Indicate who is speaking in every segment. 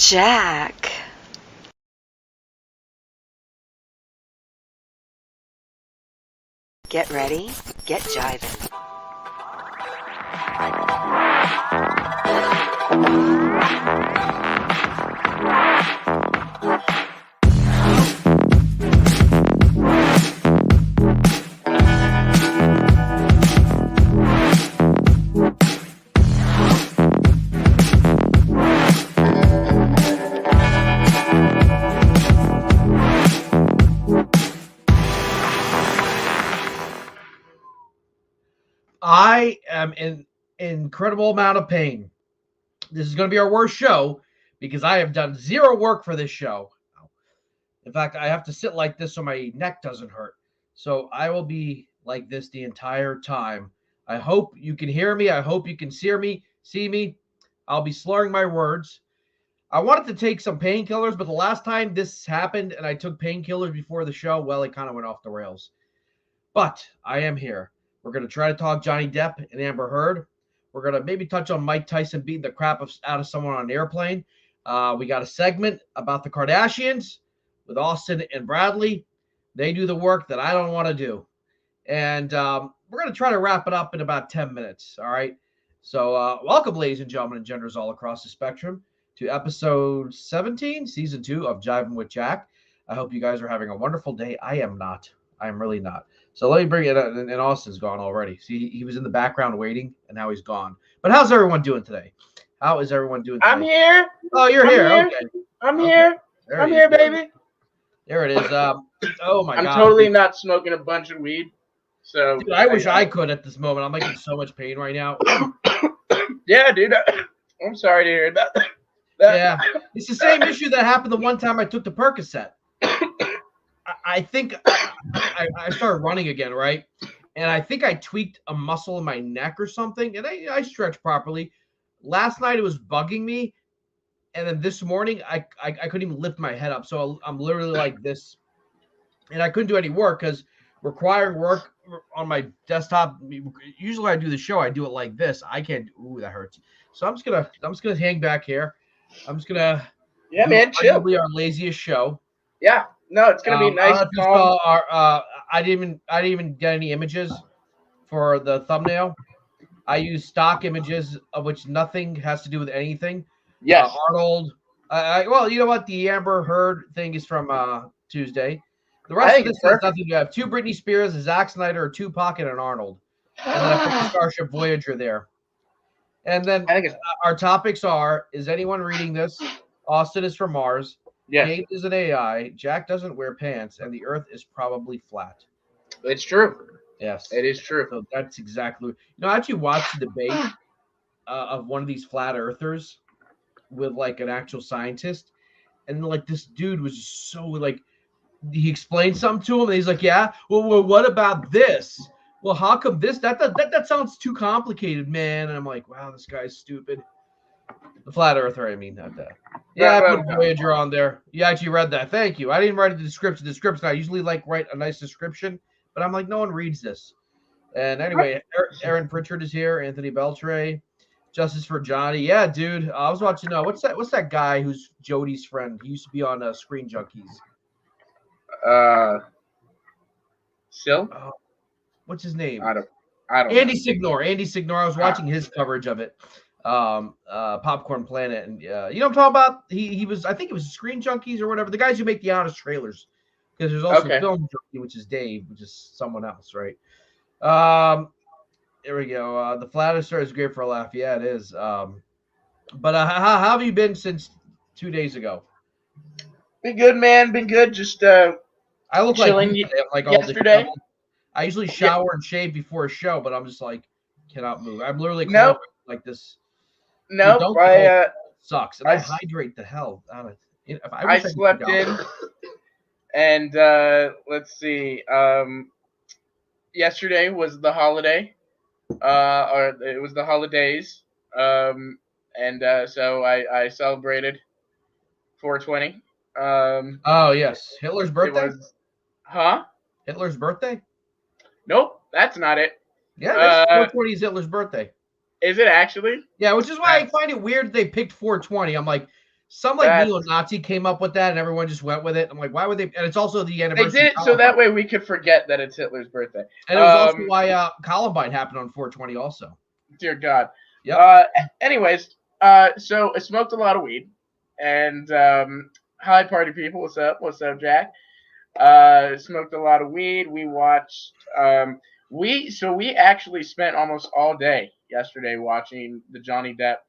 Speaker 1: Jack. Get ready, get jivin'.
Speaker 2: I am in incredible amount of pain. This is going to be our worst show because I have done zero work for this show. In fact, I have to sit like this so my neck doesn't hurt. So I will be like this the entire time. I hope you can hear me. I hope you can see me. I'll be slurring my words. I wanted to take some painkillers, but the last time this happened and I took painkillers before the show, well, it kind of went off the rails. But I am here. We're going to try to talk Johnny Depp and Amber Heard. We're going to maybe touch on Mike Tyson beating the crap out of someone on an airplane. We got a segment about the Kardashians with Austin and Bradley. They do the work that I don't want to do. And we're going to try to wrap it up in about 10 minutes. All right. So welcome, ladies and gentlemen, and genders all across the spectrum, to episode 17, season 2 of Jivin' with Jack. I hope you guys are having a wonderful day. I am not. I am really not. So let me bring it up. And Austin's gone already. See, he was in the background waiting, and now he's gone. But how's everyone doing today? How is everyone doing today?
Speaker 3: I'm here.
Speaker 2: Oh, you're here. Okay.
Speaker 3: I'm here.
Speaker 2: There
Speaker 3: I'm
Speaker 2: he
Speaker 3: here,
Speaker 2: is.
Speaker 3: baby.
Speaker 2: There it is. Oh, my God.
Speaker 3: I'm totally not smoking a bunch of weed. So
Speaker 2: Dude, I wish I could at this moment. I'm like in so much pain right now.
Speaker 3: Yeah, dude. I'm sorry to hear that.
Speaker 2: Yeah. It's the same issue that happened the one time I took the Percocet. I think I started running again, right? And I think I tweaked a muscle in my neck or something, and I stretched properly. Last night it was bugging me, and then this morning I couldn't even lift my head up. So I'm literally like this, and I couldn't do any work because requiring work on my desktop. Usually I do the show, I do it like this. I can't. Ooh, that hurts. So I'm just gonna hang back here. I'm just gonna
Speaker 3: man, chill.
Speaker 2: Arguably our laziest show.
Speaker 3: Yeah. No, it's gonna be nice.
Speaker 2: I didn't even get any images for the thumbnail. I use stock images of which nothing has to do with anything.
Speaker 3: Yes.
Speaker 2: Arnold. Well, you know what? The Amber Heard thing is from Tuesday. The rest of this has nothing. You have 2 Britney Spears, a Zack Snyder, a Tupac, and an Arnold. And then I put the Starship Voyager there. And then our topics are: is anyone reading this? Austin is from Mars.
Speaker 3: Yes.
Speaker 2: Kate is an AI. Jack doesn't wear pants, and the Earth is probably flat.
Speaker 3: It's true.
Speaker 2: Yes,
Speaker 3: it is true.
Speaker 2: So that's exactly. I actually watched the debate of one of these flat earthers with like an actual scientist, and like this dude was just so like he explained something to him, and he's like, "Yeah, well, what about this? Well, how come this? That sounds too complicated, man." And I'm like, "Wow, this guy's stupid." The flat earther, I mean, not that. Yeah, I put Voyager on there. You actually read that. Thank you. I didn't write the description. I usually write a nice description, but I'm like, no one reads this. And anyway, Aaron Pritchard is here. Anthony Beltray, Justice for Johnny. Yeah, dude. I was watching. What's that guy who's Jody's friend? He used to be on Screen Junkies.
Speaker 3: Still?
Speaker 2: What's his name?
Speaker 3: I don't.
Speaker 2: Andy Signor. I was watching his coverage of it. Popcorn Planet, and you know what I'm talking about. He was, I think it was Screen Junkies or whatever, the guys who make the honest trailers, because there's also Film Junkie, which is Dave, which is someone else, right? There we go. The flat earther is great for a laugh. Yeah, it is. But how have you been since 2 days ago?
Speaker 3: Been good, man. Been good. Just
Speaker 2: I look
Speaker 3: chilling
Speaker 2: like
Speaker 3: yesterday.
Speaker 2: All I usually shower and shave before a show, but I'm just like cannot move. I'm literally like this.
Speaker 3: No,
Speaker 2: sucks, and I hydrate the hell out of it.
Speaker 3: I slept in, and let's see. Yesterday was the holiday, or it was the holidays, and so I celebrated 420.
Speaker 2: Oh yes, Hitler's birthday.
Speaker 3: Hitler's
Speaker 2: birthday?
Speaker 3: Nope, that's not it.
Speaker 2: Yeah, 420 is Hitler's birthday.
Speaker 3: Is it actually?
Speaker 2: Yeah, which is why I find it weird they picked 420. I'm like, Some like neo-Nazi came up with that, and everyone just went with it. I'm like, why would they? And it's also the
Speaker 3: They
Speaker 2: anniversary.
Speaker 3: did so that way we could forget that it's Hitler's birthday.
Speaker 2: And it was also why Columbine happened on 420 also.
Speaker 3: Dear God.
Speaker 2: Yep.
Speaker 3: Anyways, so I smoked a lot of weed, and hi party people, what's up? What's up, Jack? Smoked a lot of weed. We watched. We actually spent almost all day yesterday watching the Johnny Depp.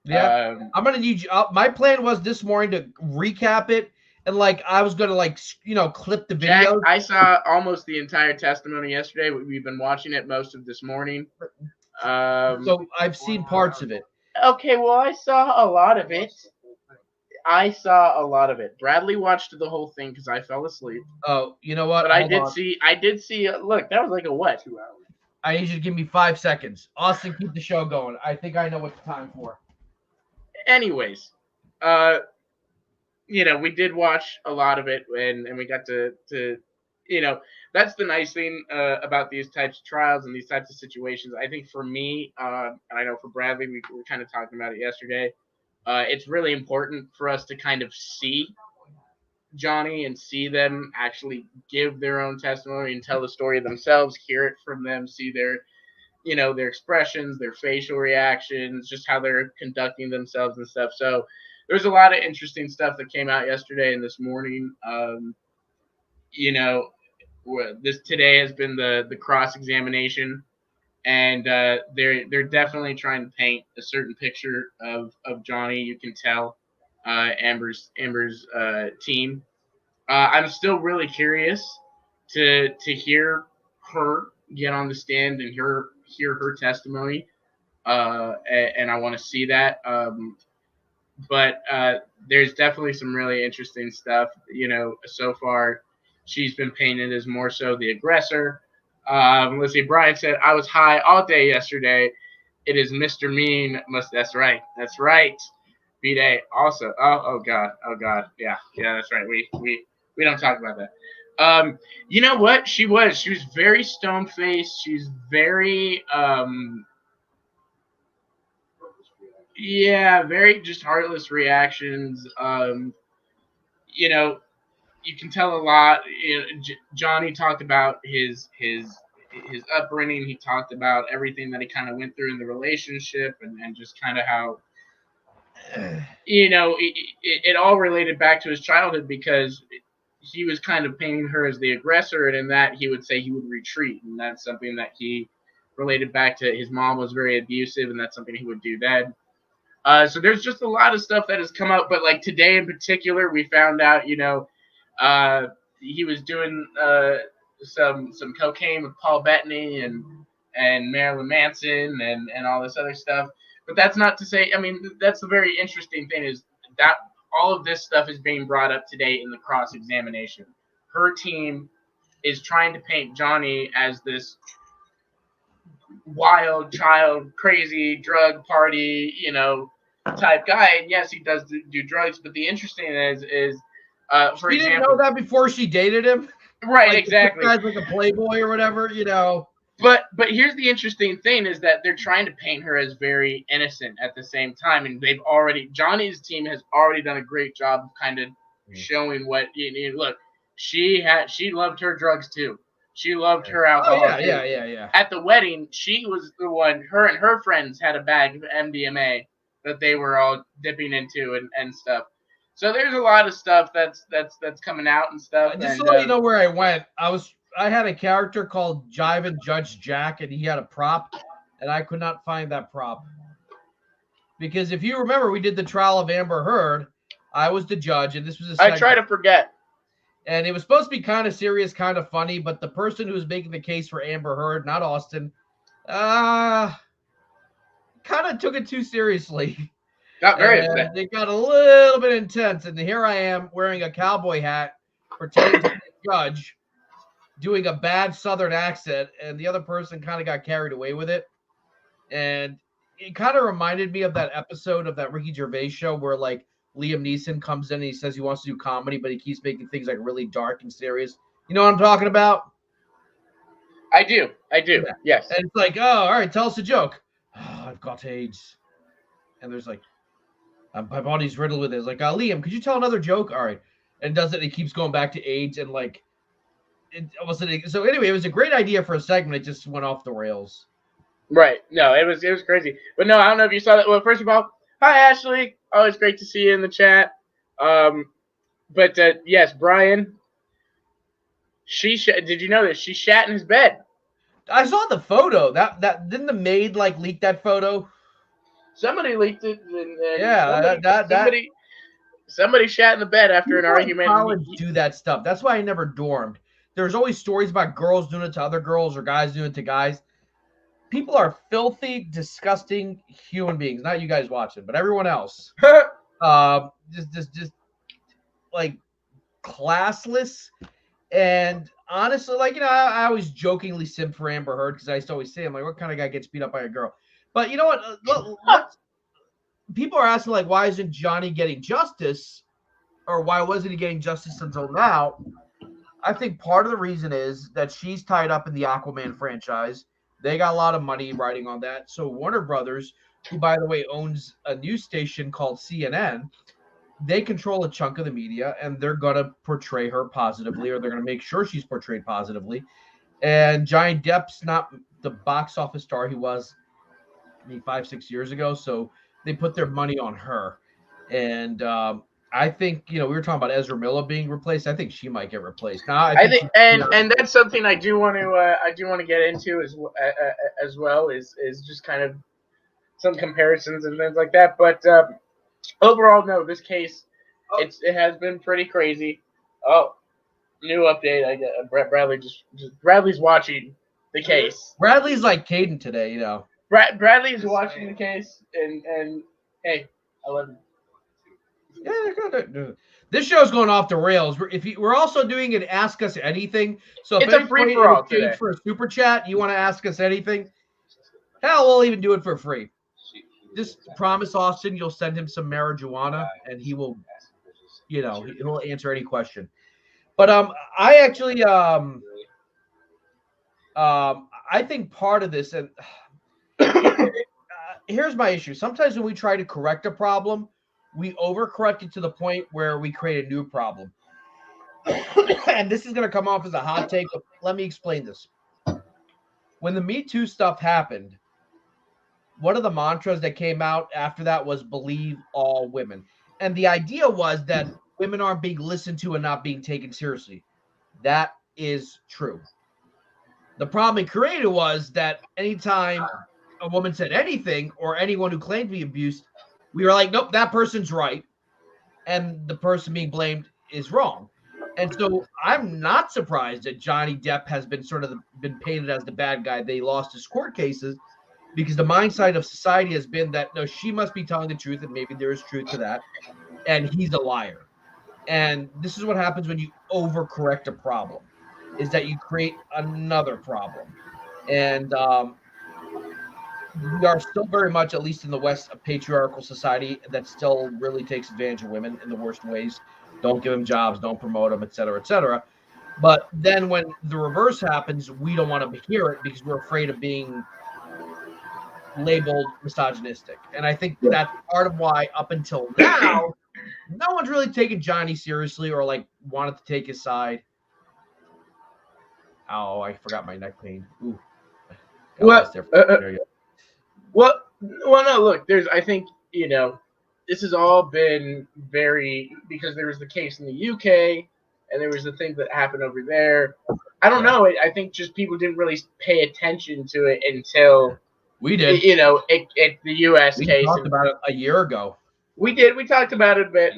Speaker 2: Yeah, I'm gonna need you. My plan was this morning to recap it, and like I was gonna clip the video.
Speaker 3: Jack, I saw almost the entire testimony yesterday. We've been watching it most of this morning.
Speaker 2: So I've seen parts of it.
Speaker 3: Okay, well I saw a lot of it. Bradley watched the whole thing because I fell asleep.
Speaker 2: Oh, you know what?
Speaker 3: But I did see. Look, that was like a what? 2 hours.
Speaker 2: I need you to give me 5 seconds. Austin, keep the show going. I think I know what the time for.
Speaker 3: Anyways, we did watch a lot of it, and we got to that's the nice thing about these types of trials and these types of situations. I think for me, and I know for Bradley, we were kind of talking about it yesterday. It's really important for us to kind of see Johnny and see them actually give their own testimony and tell the story themselves, hear it from them, see their expressions, their facial reactions, just how they're conducting themselves and stuff. So there's a lot of interesting stuff that came out yesterday and this morning. This today has been the cross-examination, and they're definitely trying to paint a certain picture of Johnny. You can tell Amber's team. I'm still really curious to hear her get on the stand and hear her testimony, and I want to see that. But there's definitely some really interesting stuff. So far, she's been painted as more so the aggressor. Let's see. Brian said, "I was high all day yesterday. It is Mr. Mean." That's right. That's right. B-Day also. Oh God. Yeah. That's right. We don't talk about that. You know what? She was very stone faced. She's very very just heartless reactions. You can tell a lot. Johnny talked about his upbringing. He talked about everything that he kind of went through in the relationship, and just kind of how it all related back to his childhood, because he was kind of painting her as the aggressor, and in that he would say he would retreat, and that's something that he related back to his mom was very abusive, and that's something he would do then. So there's just a lot of stuff that has come out, but like today in particular, we found out, he was doing some cocaine with Paul Bettany and Marilyn Manson and all this other stuff. But that's not to say, that's the very interesting thing, is that all of this stuff is being brought up today in the cross-examination. Her team is trying to paint Johnny as this wild child, crazy drug party, type guy. And yes, he does do drugs, but the interesting is for
Speaker 2: she
Speaker 3: example,
Speaker 2: didn't know that before she dated him,
Speaker 3: right?
Speaker 2: Like,
Speaker 3: exactly.
Speaker 2: This guy's like a playboy or whatever,
Speaker 3: But here's the interesting thing, is that they're trying to paint her as very innocent at the same time, and Johnny's team has already done a great job of kind of showing what look. She loved her drugs too. She loved her alcohol.
Speaker 2: Oh, yeah.
Speaker 3: At the wedding, she was the one. Her and her friends had a bag of MDMA that they were all dipping into and stuff. So there's a lot of stuff that's coming out and stuff.
Speaker 2: Just to let you know where I went, I had a character called JIVIN Judge Jack, and he had a prop, and I could not find that prop. Because if you remember, we did the trial of Amber Heard. I was the judge, and this was
Speaker 3: I try to forget.
Speaker 2: And it was supposed to be kind of serious, kind of funny, but the person who was making the case for Amber Heard, not Austin, kind of took it too seriously.
Speaker 3: Got very upset.
Speaker 2: It got a little bit intense, and here I am wearing a cowboy hat, pretending to be a judge, doing a bad Southern accent, and the other person kind of got carried away with it. And it kind of reminded me of that episode of that Ricky Gervais show where like Liam Neeson comes in and he says he wants to do comedy, but he keeps making things like really dark and serious. You know what I'm talking about?
Speaker 3: I do. Yeah. Yes.
Speaker 2: And it's like, oh, all right, tell us a joke. Oh, I've got AIDS. And there's like My body's riddled with it. It's like, Liam, could you tell another joke? All right. And does it. It keeps going back to AIDS and like, so anyway, it was a great idea for a segment. It just went off the rails.
Speaker 3: Right. No, it was crazy. But no, I don't know if you saw that. Well, first of all, hi Ashley. Always great to see you in the chat. But yes, Brian. Did you know that she shat in his bed?
Speaker 2: I saw the photo. That didn't the maid like leak that photo?
Speaker 3: Somebody leaked it. And
Speaker 2: Yeah,
Speaker 3: somebody shat in the bed after an argument.
Speaker 2: College do that stuff. That's why I never dormed. There's always stories about girls doing it to other girls or guys doing it to guys. People are filthy, disgusting human beings. Not you guys watching, but everyone else. Just like classless. And honestly, like, I always jokingly simp for Amber Heard because I used to always say, I'm like, what kind of guy gets beat up by a girl? But you know what? People are asking, like, why isn't Johnny getting justice? Or why wasn't he getting justice until now? I think part of the reason is that she's tied up in the Aquaman franchise. They got a lot of money riding on that. So Warner Brothers, who, by the way, owns a news station called CNN, they control a chunk of the media, and they're going to portray her positively, or they're going to make sure she's portrayed positively. And Johnny Depp's not the box office star he was 5-6 years ago, so they put their money on her. And I think, we were talking about Ezra Miller being replaced. I think she might get replaced. Now, I think
Speaker 3: and that's something I do want to get into as well is just kind of some comparisons and things like that. But overall, no, this case it has been pretty crazy. Oh, new update. I get Bradley's watching the case.
Speaker 2: Bradley's like Caden today,
Speaker 3: Bradley's watching the case, and hey, I love you.
Speaker 2: Yeah, this show's going off the rails. We're also doing an Ask Us Anything. So if
Speaker 3: it's a free for all today.
Speaker 2: For a super chat, you want to ask us anything? Hell, we'll even do it for free. Just promise Austin you'll send him some marijuana, and he will, he'll answer any question. But I actually I think part of this, and here's my issue. Sometimes when we try to correct a problem, we overcorrect it to the point where we create a new problem. And this is going to come off as a hot take, but let me explain this. When the Me Too stuff happened, one of the mantras that came out after that was believe all women. And the idea was that women aren't being listened to and not being taken seriously. That is true. The problem it created was that anytime a woman said anything or anyone who claimed to be abused, we were like, nope, that person's right. And the person being blamed is wrong. And so I'm not surprised that Johnny Depp has been been painted as the bad guy. They lost his court cases because the mindset of society has been that, no, she must be telling the truth, and maybe there is truth to that. And he's a liar. And this is what happens when you overcorrect a problem, is that you create another problem. And we are still very much, at least in the West, a patriarchal society that still really takes advantage of women in the worst ways. Don't give them jobs, don't promote them, et cetera, et cetera. But then when the reverse happens, we don't want to hear it because we're afraid of being labeled misogynistic. And I think that's part of why up until now, no one's really taken Johnny seriously or like wanted to take his side. Oh, I forgot my neck pain. Ooh.
Speaker 3: Well, no, look, I think, this has all been because there was the case in the UK and there was the thing that happened over there. I don't know. I think just people didn't really pay attention to it until
Speaker 2: we did.
Speaker 3: The US case.
Speaker 2: We talked about it a year ago.
Speaker 3: We did. We talked about it a bit.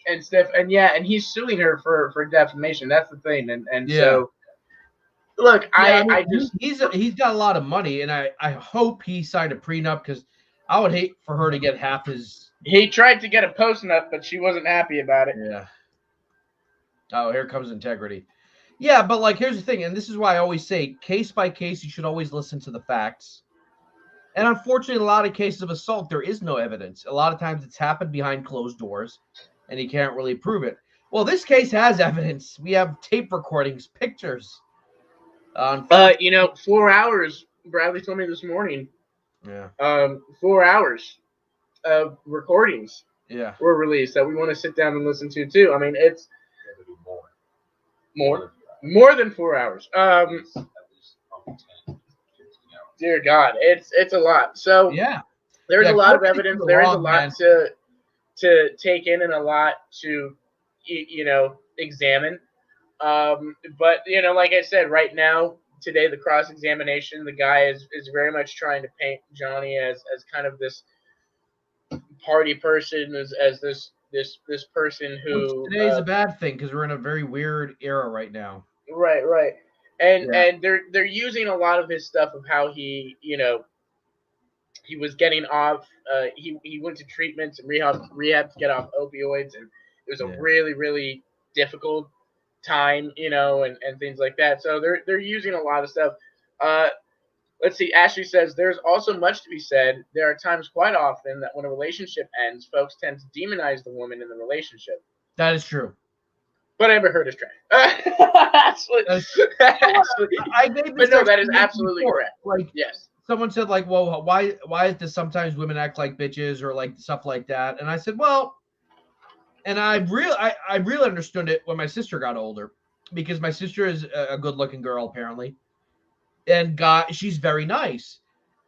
Speaker 3: And stuff. And and he's suing her for defamation. That's the thing. And so, look,
Speaker 2: he's got a lot of money, and I hope he signed a prenup because I would hate for her to get half his.
Speaker 3: He tried to get a post-nup, but she wasn't happy about it.
Speaker 2: Yeah. Oh, here comes integrity. Yeah, but like, here's the thing, and this is why I always say, case by case, you should always listen to the facts. And unfortunately, a lot of cases of assault, there is no evidence. A lot of times it's happened behind closed doors, and you can't really prove it. Well, this case has evidence. We have tape recordings, pictures.
Speaker 3: 4 hours. Bradley told me this morning.
Speaker 2: Yeah.
Speaker 3: 4 hours. recordings
Speaker 2: Yeah.
Speaker 3: were released that we want to sit down and listen to too. I mean, it's more than 4 hours. Dear God, it's a lot. So
Speaker 2: Yeah.
Speaker 3: there's
Speaker 2: Yeah,
Speaker 3: a lot of
Speaker 2: correct me if
Speaker 3: evidence.
Speaker 2: I'm
Speaker 3: There is a
Speaker 2: wrong,
Speaker 3: lot
Speaker 2: man.
Speaker 3: to take in and a lot to examine. But like I said, right now today, the cross examination, the guy is very much trying to paint Johnny as kind of this party person, as this person
Speaker 2: Which
Speaker 3: who
Speaker 2: today is a bad thing because we're in a very weird era right now.
Speaker 3: right, and
Speaker 2: Yeah.
Speaker 3: they're using a lot of his stuff of how he was getting off. He went to treatments and rehab to get off opioids, and it was a
Speaker 2: Yeah.
Speaker 3: really difficult time, and things like that. So they're using a lot of stuff. Let's see. Ashley says there's also much to be said. There are times, quite often, that when a relationship ends, folks tend to demonize the woman in the relationship.
Speaker 2: That is true.
Speaker 3: But Amber Heard is trash. Actually,
Speaker 2: I gave this
Speaker 3: but no, that is
Speaker 2: explanation
Speaker 3: absolutely
Speaker 2: before.
Speaker 3: correct.
Speaker 2: Like,
Speaker 3: Yes.
Speaker 2: someone said, like, well, why does sometimes women act like bitches or like stuff like that? And I said, well, and I really understood it when my sister got older, because my sister is a good looking girl apparently, and she's very nice.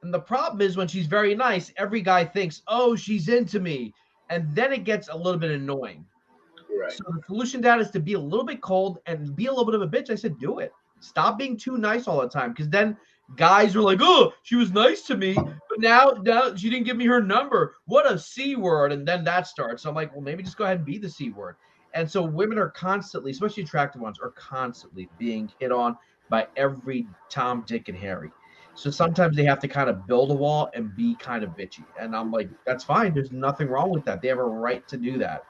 Speaker 2: And the problem is when she's very nice, every guy thinks, oh, she's into me, and then it gets a little bit annoying.
Speaker 3: Right.
Speaker 2: So the solution to that is to be a little bit cold and be a little bit of a bitch. I said, do it. Stop being too nice all the time, because then guys are like, oh, she was nice to me, but now she didn't give me her number. What a C word. And then that starts. So I'm like, well, maybe just go ahead and be the C word. And so women are constantly, especially attractive ones, are constantly being hit on by every Tom, Dick, and Harry. So sometimes they have to kind of build a wall and be kind of bitchy. And I'm like, that's fine. There's nothing wrong with that. They have a right to do that.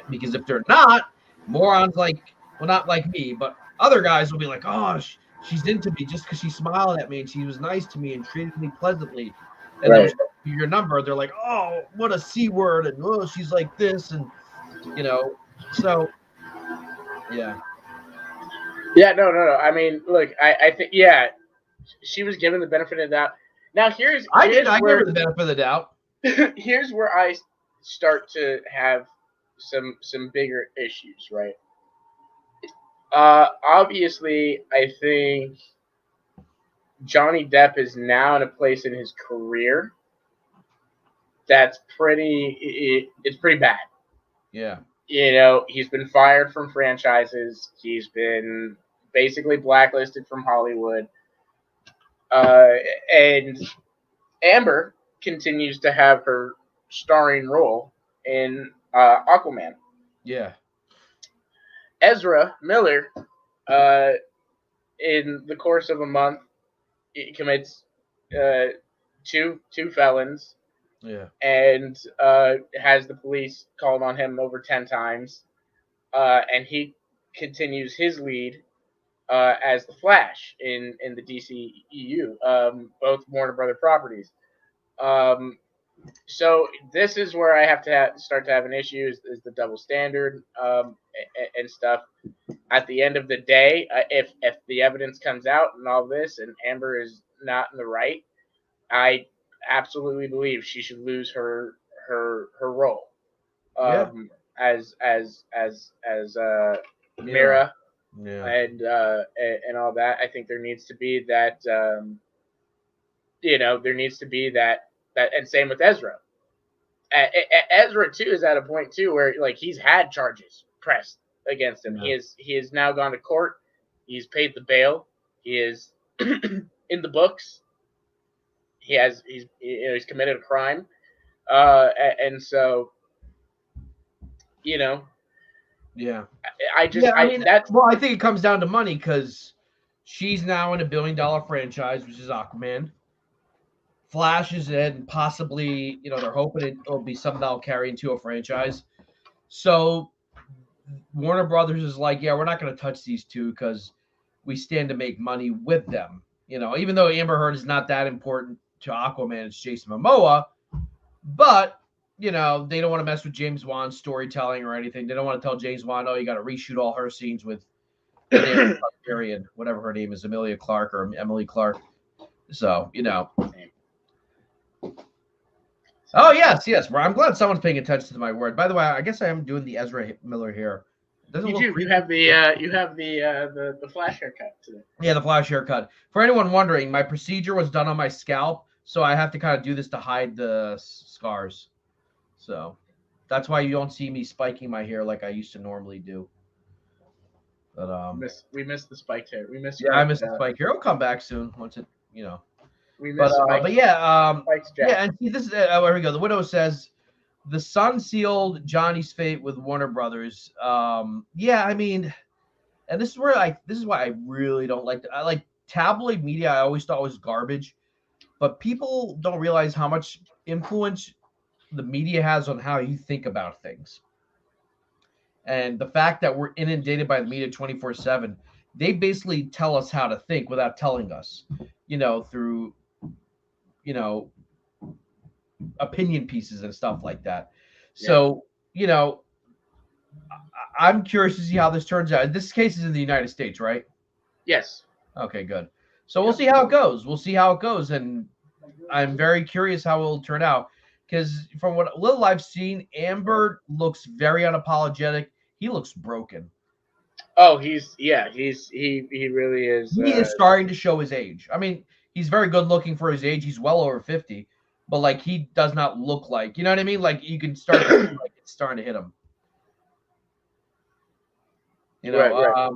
Speaker 2: Because if they're not, morons not like me, but other guys will be like, oh, she's into me just because she smiled at me and she was nice to me and treated me pleasantly. And then
Speaker 3: Right.
Speaker 2: your number, they're like, oh, what a C word. And oh, she's like this. And, so yeah.
Speaker 3: Yeah, no. I mean, look, I think, yeah, she was given the benefit of that. Now
Speaker 2: I gave
Speaker 3: where
Speaker 2: her the benefit of the doubt.
Speaker 3: here's where I start to have some bigger issues, right? Obviously, I think Johnny Depp is now in a place in his career that's it's pretty bad.
Speaker 2: Yeah.
Speaker 3: He's been fired from franchises. He's been basically blacklisted from Hollywood. And Amber continues to have her starring role in Aquaman.
Speaker 2: Yeah.
Speaker 3: Ezra Miller, in the course of a month, he commits two felons.
Speaker 2: Yeah.
Speaker 3: And has the police called on him over 10 times. And he continues his lead as the Flash in the DCEU, both Warner Brother properties. So this is where I have to start to have an issue is the double standard and stuff. At the end of the day, if the evidence comes out and all this, and Amber is not in the right, I absolutely believe she should lose her role as Mira.
Speaker 2: Yeah.
Speaker 3: And all that. I think there needs to be that. There needs to be that, and same with Ezra. Ezra too is at a point too where like he's had charges pressed against him.
Speaker 2: Yeah.
Speaker 3: He has now gone to court. He's paid the bail. He is in the books. He's committed a crime, and so
Speaker 2: Yeah.
Speaker 3: I
Speaker 2: think it comes down to money, because she's now in $1 billion franchise, which is Aquaman. Flash is in, possibly, they're hoping it'll be something that'll carry into a franchise. So Warner Brothers is like, yeah, we're not going to touch these two because we stand to make money with them. Even though Amber Heard is not that important to Aquaman, it's Jason Momoa. But, they don't want to mess with James Wan's storytelling or anything. They don't want to tell James Wan, oh, you got to reshoot all her scenes with period, whatever her name is, Emilia Clarke or Emily Clark. So, Oh yes, yes. Well, I'm glad someone's paying attention to my word. By the way, I guess I am doing the Ezra Miller hair. Doesn't
Speaker 3: You
Speaker 2: look
Speaker 3: do.
Speaker 2: creepy.
Speaker 3: You have the flash haircut today.
Speaker 2: Yeah, the flash haircut. For anyone wondering, my procedure was done on my scalp, so I have to kind of do this to hide the scars. So that's why you don't see me spiking my hair like I used to normally do. But
Speaker 3: We missed the spiked hair. We missed
Speaker 2: yeah, I
Speaker 3: spiked,
Speaker 2: missed the spike hair. It'll come back soon once it, you know.
Speaker 3: we missed
Speaker 2: But yeah,
Speaker 3: Spike's
Speaker 2: yeah,
Speaker 3: jacket.
Speaker 2: and see, this is here we go. The widow says the Sun sealed Johnny's fate with Warner Brothers. Yeah, I mean, and this is where this is why I really don't like. I like tabloid media. I always thought was garbage, but people don't realize how much influence the media has on how you think about things. And the fact that we're inundated by the media 24/7, they basically tell us how to think without telling us, through, you know, opinion pieces and stuff like that. So, I'm curious to see how this turns out. This case is in the United States, right?
Speaker 3: Yes.
Speaker 2: Okay, good. So we'll see how it goes. We'll see how it goes. And I'm very curious how it'll turn out. Because from what little I've seen, Amber looks very unapologetic. He looks broken.
Speaker 3: Oh, he really is.
Speaker 2: He is starting to show his age. I mean, he's very good looking for his age. He's well over 50, but like he does not look like, you know what I mean? Like you can start to see, like it's starting to hit him.
Speaker 3: Right.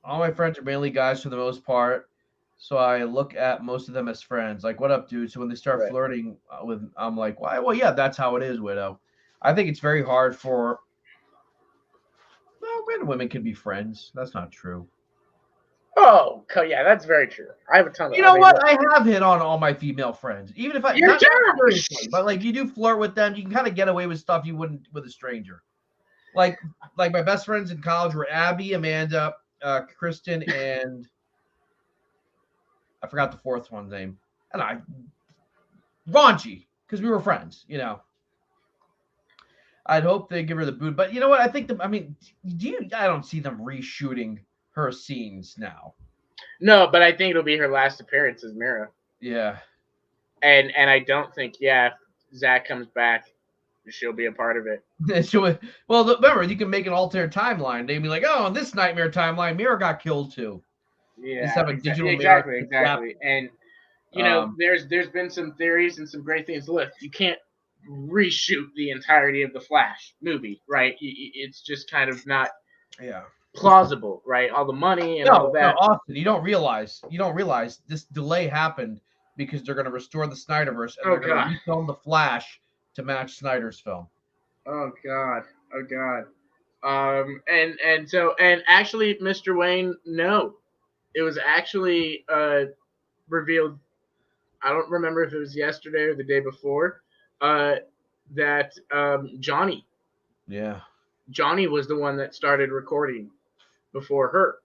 Speaker 2: All my friends are mainly guys for the most part, so I look at most of them as friends. Like, what up, dude? So when they start flirting with, I'm like, why? Well, yeah, that's how it is, widow. I think it's very hard for. Well, men and women can be friends. That's not true.
Speaker 3: Oh, yeah, that's very true. I have a ton of.
Speaker 2: You know what? I have hit on all my female friends, even if I
Speaker 3: You're
Speaker 2: not seriously, but like you do flirt with them, you can kind of get away with stuff you wouldn't with a stranger. Like my best friends in college were Abby, Amanda, Kristen, and I forgot the fourth one's name. And Raunchy, because we were friends, I'd hope they give her the boot, but you know what? I think I don't see them reshooting her scenes now.
Speaker 3: No, but I think it'll be her last appearance as Mira.
Speaker 2: Yeah.
Speaker 3: And I don't think, if Zach comes back, she'll be a part of it.
Speaker 2: Well, remember, you can make an alternate timeline. They'd be like, oh, in this nightmare timeline, Mira got killed too.
Speaker 3: Yeah,
Speaker 2: just have a digital
Speaker 3: exactly. And there's been some theories and some great things. Look, you can't reshoot the entirety of the Flash movie, right? It's just kind of not plausible, right? All the money and all that.
Speaker 2: No, Austin, you don't realize this delay happened because they're going to restore the Snyderverse and they're going to refilm the Flash to match Snyder's film.
Speaker 3: Oh God. And actually, Mr. Wayne, no, it was actually revealed. I don't remember if it was yesterday or the day before. That Johnny was the one that started recording before her,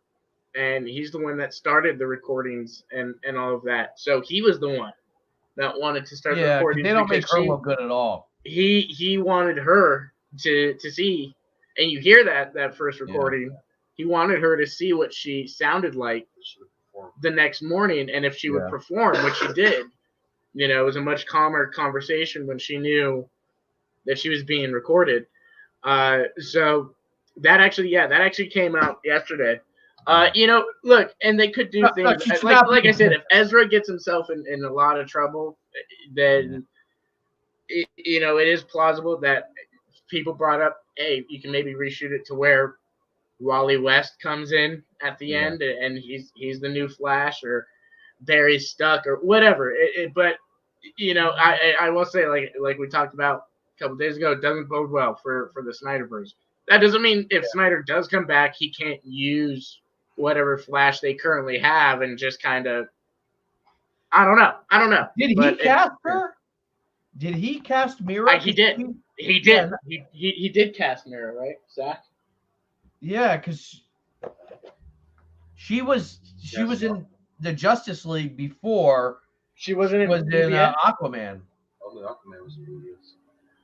Speaker 3: and he's the one that started the recordings and all of that. So he was the one that wanted to start recording.
Speaker 2: They don't make her look good at all.
Speaker 3: He wanted her to see, and you hear that first recording. He wanted her to see what she sounded like the next morning, and if she would perform, which she did. It was a much calmer conversation when she knew that she was being recorded. So that actually came out yesterday. Look, and they could do things like I said, if Ezra gets himself in a lot of trouble, then it is plausible that people brought up, hey, you can maybe reshoot it to where Wally West comes in at the end and he's the new Flash, or Barry's stuck or whatever. But I will say, like we talked about a couple days ago, it doesn't bode well for the Snyderverse. That doesn't mean if Snyder does come back, he can't use whatever Flash they currently have and just kind of. I don't know.
Speaker 2: Did he cast her? Did he cast Mira?
Speaker 3: He did. He did. Yeah. He did cast Mira, right, Zach?
Speaker 2: Yeah, because she was in the Justice League before.
Speaker 3: She wasn't in
Speaker 2: Aquaman.
Speaker 4: Oh, the Aquaman was in movies.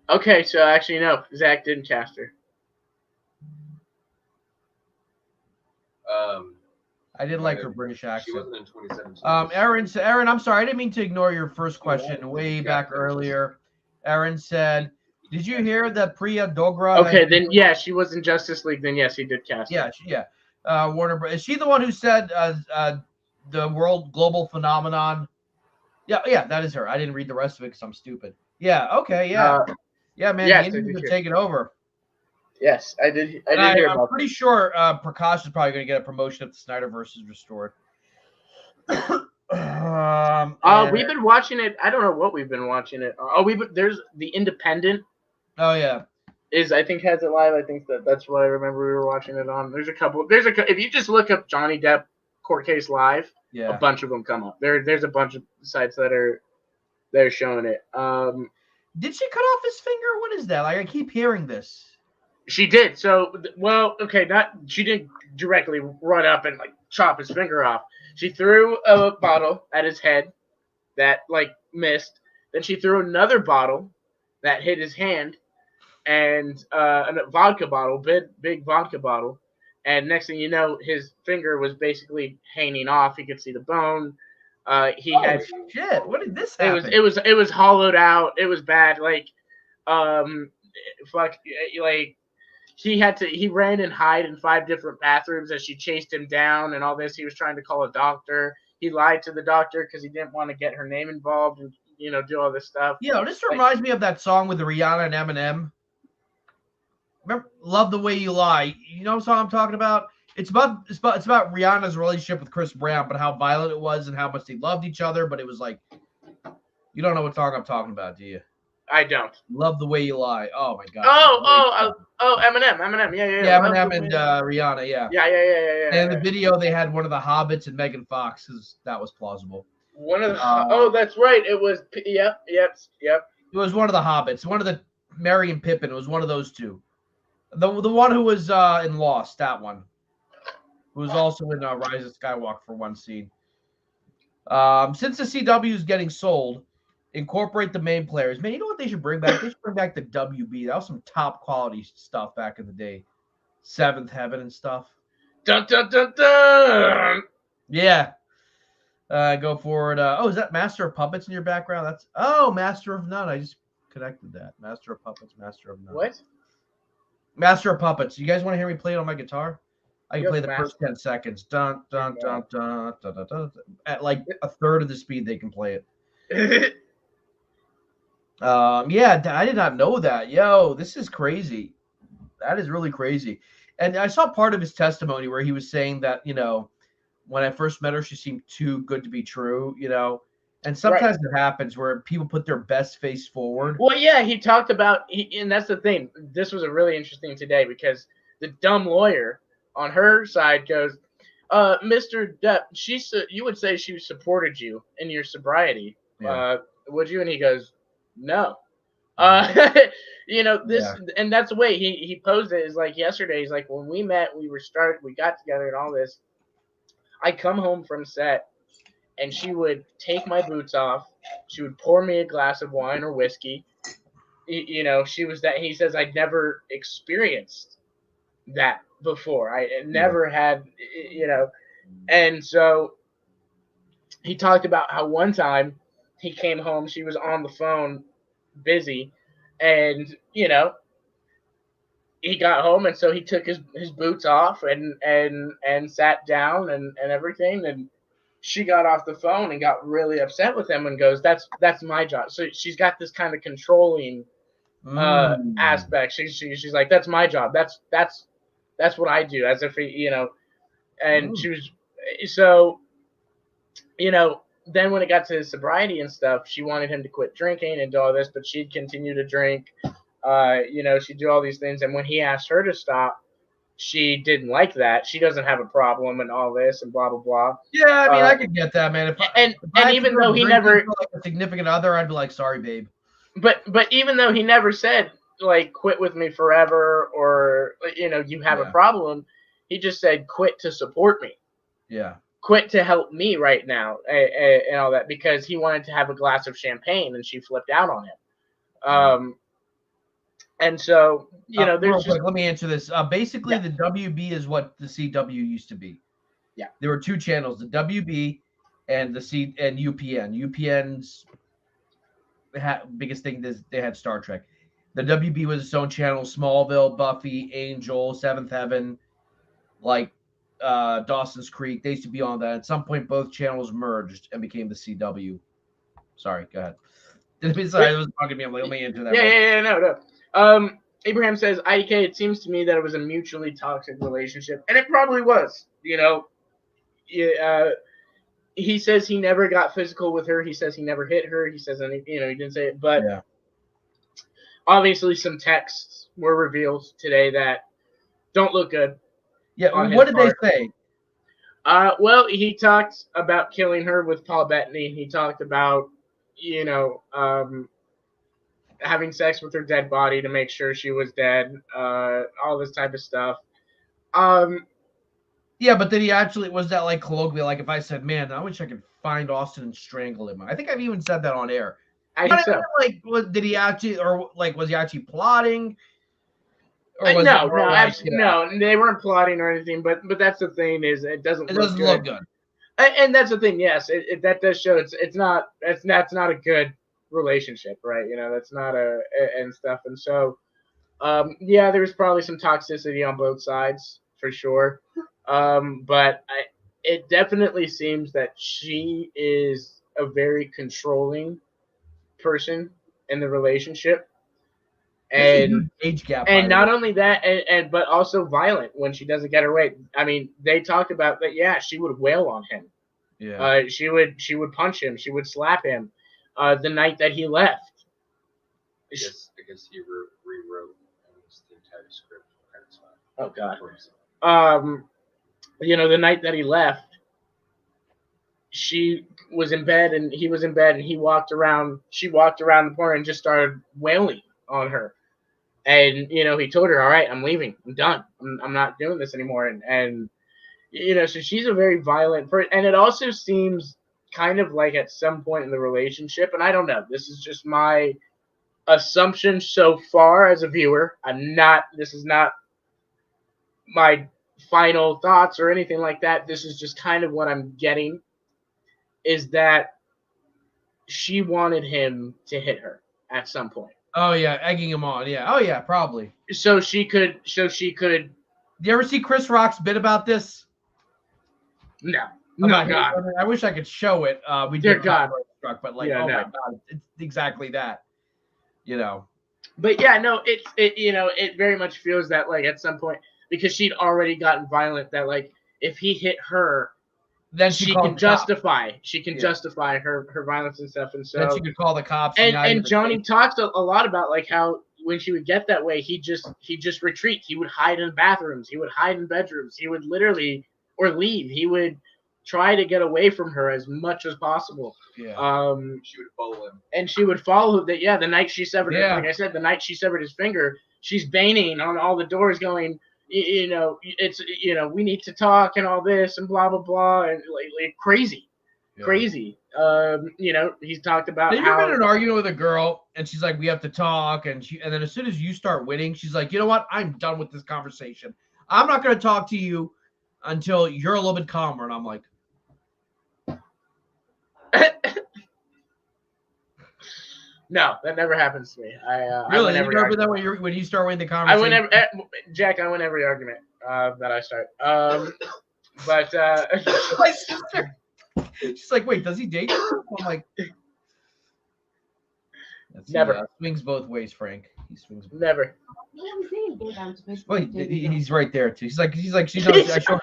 Speaker 3: Okay, so actually no, Zach didn't cast her.
Speaker 2: I did like her British
Speaker 4: She
Speaker 2: accent.
Speaker 4: wasn't in 2017.
Speaker 2: Aaron, I'm sorry, I didn't mean to ignore your first question way back earlier. Aaron said, "Did you hear that Priya Dogra?"
Speaker 3: Okay, then yeah, she was in Justice League. Then yes, he did cast her.
Speaker 2: Yeah. Warner. Is she the one who said the world global phenomenon? Yeah, that is her. I didn't read the rest of it because I'm stupid. Yeah. Okay. Yeah. Man.
Speaker 3: Yes,
Speaker 2: the
Speaker 3: I
Speaker 2: Indians
Speaker 3: did
Speaker 2: are
Speaker 3: hear.
Speaker 2: taking over.
Speaker 3: Yes, I did. I did hear
Speaker 2: I'm
Speaker 3: about.
Speaker 2: pretty sure Prakash is probably going to get a promotion if the Snyderverse is restored.
Speaker 3: We've been watching it. I don't know what we've been watching it. There's the Independent.
Speaker 2: Oh yeah.
Speaker 3: I think has it live. I think that's what I remember we were watching it on. There's a couple. If you just look up Johnny Depp court case live, a bunch of them come up. There's a bunch of sites that are showing it.
Speaker 2: Did she cut off his finger? What is that? Like I keep hearing this.
Speaker 3: She did. So okay, she didn't directly run up and like chop his finger off. She threw a bottle at his head that like missed. Then she threw another bottle that hit his hand. And a vodka bottle, big vodka bottle, and next thing you know, his finger was basically hanging off. He could see the bone.
Speaker 2: Shit! What did this happen?
Speaker 3: It was hollowed out. It was bad. Like, he ran and hide in 5 different bathrooms as she chased him down and all this. He was trying to call a doctor. He lied to the doctor because he didn't want to get her name involved and do all this stuff.
Speaker 2: This reminds me of that song with Rihanna and Eminem. Remember, Love the Way You Lie. You know what song I'm talking about? It's about Rihanna's relationship with Chris Brown, but how violent it was and how much they loved each other. But it was like, you don't know what song I'm talking about, do you?
Speaker 3: I don't.
Speaker 2: Love the Way You Lie. Oh my god.
Speaker 3: Eminem. Yeah.
Speaker 2: Eminem and Rihanna. Yeah.
Speaker 3: Yeah.
Speaker 2: And in the video, they had one of the Hobbits and Megan Fox, because that was plausible.
Speaker 3: One of the that's right. It was yep.
Speaker 2: It was one of the Hobbits. One of the Merry and Pippin. It was one of those two. The one who was in Lost, that one. Who was also in Rise of Skywalker for one scene. Since the CW is getting sold, incorporate the main players. Man, you know what they should bring back? They should bring back the WB. That was some top quality stuff back in the day. Seventh Heaven and stuff.
Speaker 3: Dun dun dun dun.
Speaker 2: Yeah. Go forward. Is that Master of Puppets in your background? That's Master of None. I just connected that. Master of Puppets, Master of None.
Speaker 3: What?
Speaker 2: Master of Puppets. You guys want to hear me play it on my guitar? I can play the first 10 seconds. Dun, dun, dun, dun, dun, dun, dun, at like a third of the speed they can play it. I did not know that. Yo, this is crazy. That is really crazy. And I saw part of his testimony where he was saying that, when I first met her, she seemed too good to be true, And sometimes it happens where people put their best face forward.
Speaker 3: Well, yeah, he talked about, and that's the thing. This was a really interesting today because the dumb lawyer on her side goes, Mr. Depp, you would say she supported you in your sobriety.
Speaker 2: Yeah.
Speaker 3: Would you? And he goes, no. And that's the way he posed it is like yesterday. He's like, when we met, we got together and all this. I come home from set and she would take my boots off. She would pour me a glass of wine or whiskey. She was that. He says, I'd never experienced that before. I never had, And so he talked about how one time he came home, she was on the phone busy, and, he got home, and so he took his boots off and sat down and everything, and she got off the phone and got really upset with him and goes, that's my job. So she's got this kind of controlling aspect. She's like, that's my job. That's what I do, as if and she was so then when it got to his sobriety and stuff, she wanted him to quit drinking and do all this, but she'd continue to drink. She'd do all these things. And when he asked her to stop, she didn't like that. She doesn't have a problem and all this and blah, blah, blah.
Speaker 2: Yeah, I mean, I could get that, man.
Speaker 3: And even though he never,
Speaker 2: like a significant other, I'd be like, sorry, babe.
Speaker 3: But even though he never said, like, quit with me forever or, you have a problem, he just said, quit to support me.
Speaker 2: Yeah.
Speaker 3: Quit to help me right now and all that, because he wanted to have a glass of champagne and she flipped out on him. And so, there's
Speaker 2: let me answer this. Basically, the WB is what the CW used to be.
Speaker 3: Yeah.
Speaker 2: There were two channels, the WB and the C and UPN. UPN's biggest thing is they had Star Trek. The WB was its own channel, Smallville, Buffy, Angel, Seventh Heaven, like Dawson's Creek. They used to be on that. At some point, both channels merged and became the CW. Sorry, go ahead. Sorry, I was talking to me. I'm like, let me enter that.
Speaker 3: No. Abraham says, IDK, it seems to me that it was a mutually toxic relationship. And it probably was. You know, he says he never got physical with her. He says he never hit her. He says, he didn't say it. But obviously some texts were revealed today that don't look good.
Speaker 2: Yeah, what did they say?
Speaker 3: Well, he talked about killing her with Paul Bettany. He talked about, having sex with her dead body to make sure she was dead, all this type of stuff.
Speaker 2: Yeah, but did he actually, was that like colloquial? Like if I said, man, I wish I could find Austin and strangle him. I think I've even said that on air.
Speaker 3: I think so.
Speaker 2: Like, did he actually, or like, was he actually plotting?
Speaker 3: Or was no, they weren't plotting or anything. But that's the thing is, it doesn't look good. And that's the thing. Yes, that does show that's not a good relationship, right? That's not and stuff. And so, there's probably some toxicity on both sides for sure. But it definitely seems that she is a very controlling person in the relationship. And
Speaker 2: age gap,
Speaker 3: and not only that, but also violent when she doesn't get her way. I mean, they talked about that. Yeah, she would wail on him.
Speaker 2: Yeah.
Speaker 3: She would punch him. She would slap him. The night that he left.
Speaker 4: I guess he rewrote the entire script.
Speaker 3: Oh God. The night that he left, she was in bed and he was in bed and she walked around the corner and just started wailing on her. And, he told her, all right, I'm leaving. I'm done. I'm not doing this anymore. And so she's a very violent person. And it also seems kind of like at some point in the relationship, and I don't know, this is just my assumption so far as a viewer. This is not my final thoughts or anything like that. This is just kind of what I'm getting, is that she wanted him to hit her at some point.
Speaker 2: Oh yeah, egging him on. Yeah. Oh yeah, probably.
Speaker 3: So she could.
Speaker 2: Do you ever see Chris Rock's bit about this?
Speaker 3: No.
Speaker 2: God. I wish I could show it. We
Speaker 3: Dear
Speaker 2: did
Speaker 3: God.
Speaker 2: But my God, it's exactly that.
Speaker 3: But yeah, no, it very much feels that like at some point, because she'd already gotten violent, that like if he hit her,
Speaker 2: then
Speaker 3: she can justify her violence and stuff, and so
Speaker 2: then she could call the cops.
Speaker 3: And Johnny talks a lot about like how when she would get that way, he'd just retreat. He would hide in bathrooms. He would hide in bedrooms. He would literally leave. He would try to get away from her as much as possible.
Speaker 2: Yeah.
Speaker 4: She would follow him.
Speaker 3: And she would follow that. Yeah. The night she severed, like I said, the night she severed his finger, she's banging on all the doors, going, it's we need to talk and all this and blah blah blah, and like crazy. He's talked about
Speaker 2: how you've been in an argument with a girl and she's like, we have to talk, and then as soon as you start winning, she's like, you know what, I'm done with this conversation. I'm not going to talk to you until you're a little bit calmer. And I'm like,
Speaker 3: no, that never happens to me.
Speaker 2: Really? You remember that when you start winning the conversation?
Speaker 3: Jack, I win every argument that I start. But
Speaker 2: my sister, she's like, wait, does he date you? I'm like,
Speaker 3: never.
Speaker 2: Swings both ways, Frank. He swings.
Speaker 3: Never.
Speaker 2: Wait, he's right there too. She's like, she knows.
Speaker 5: Hi.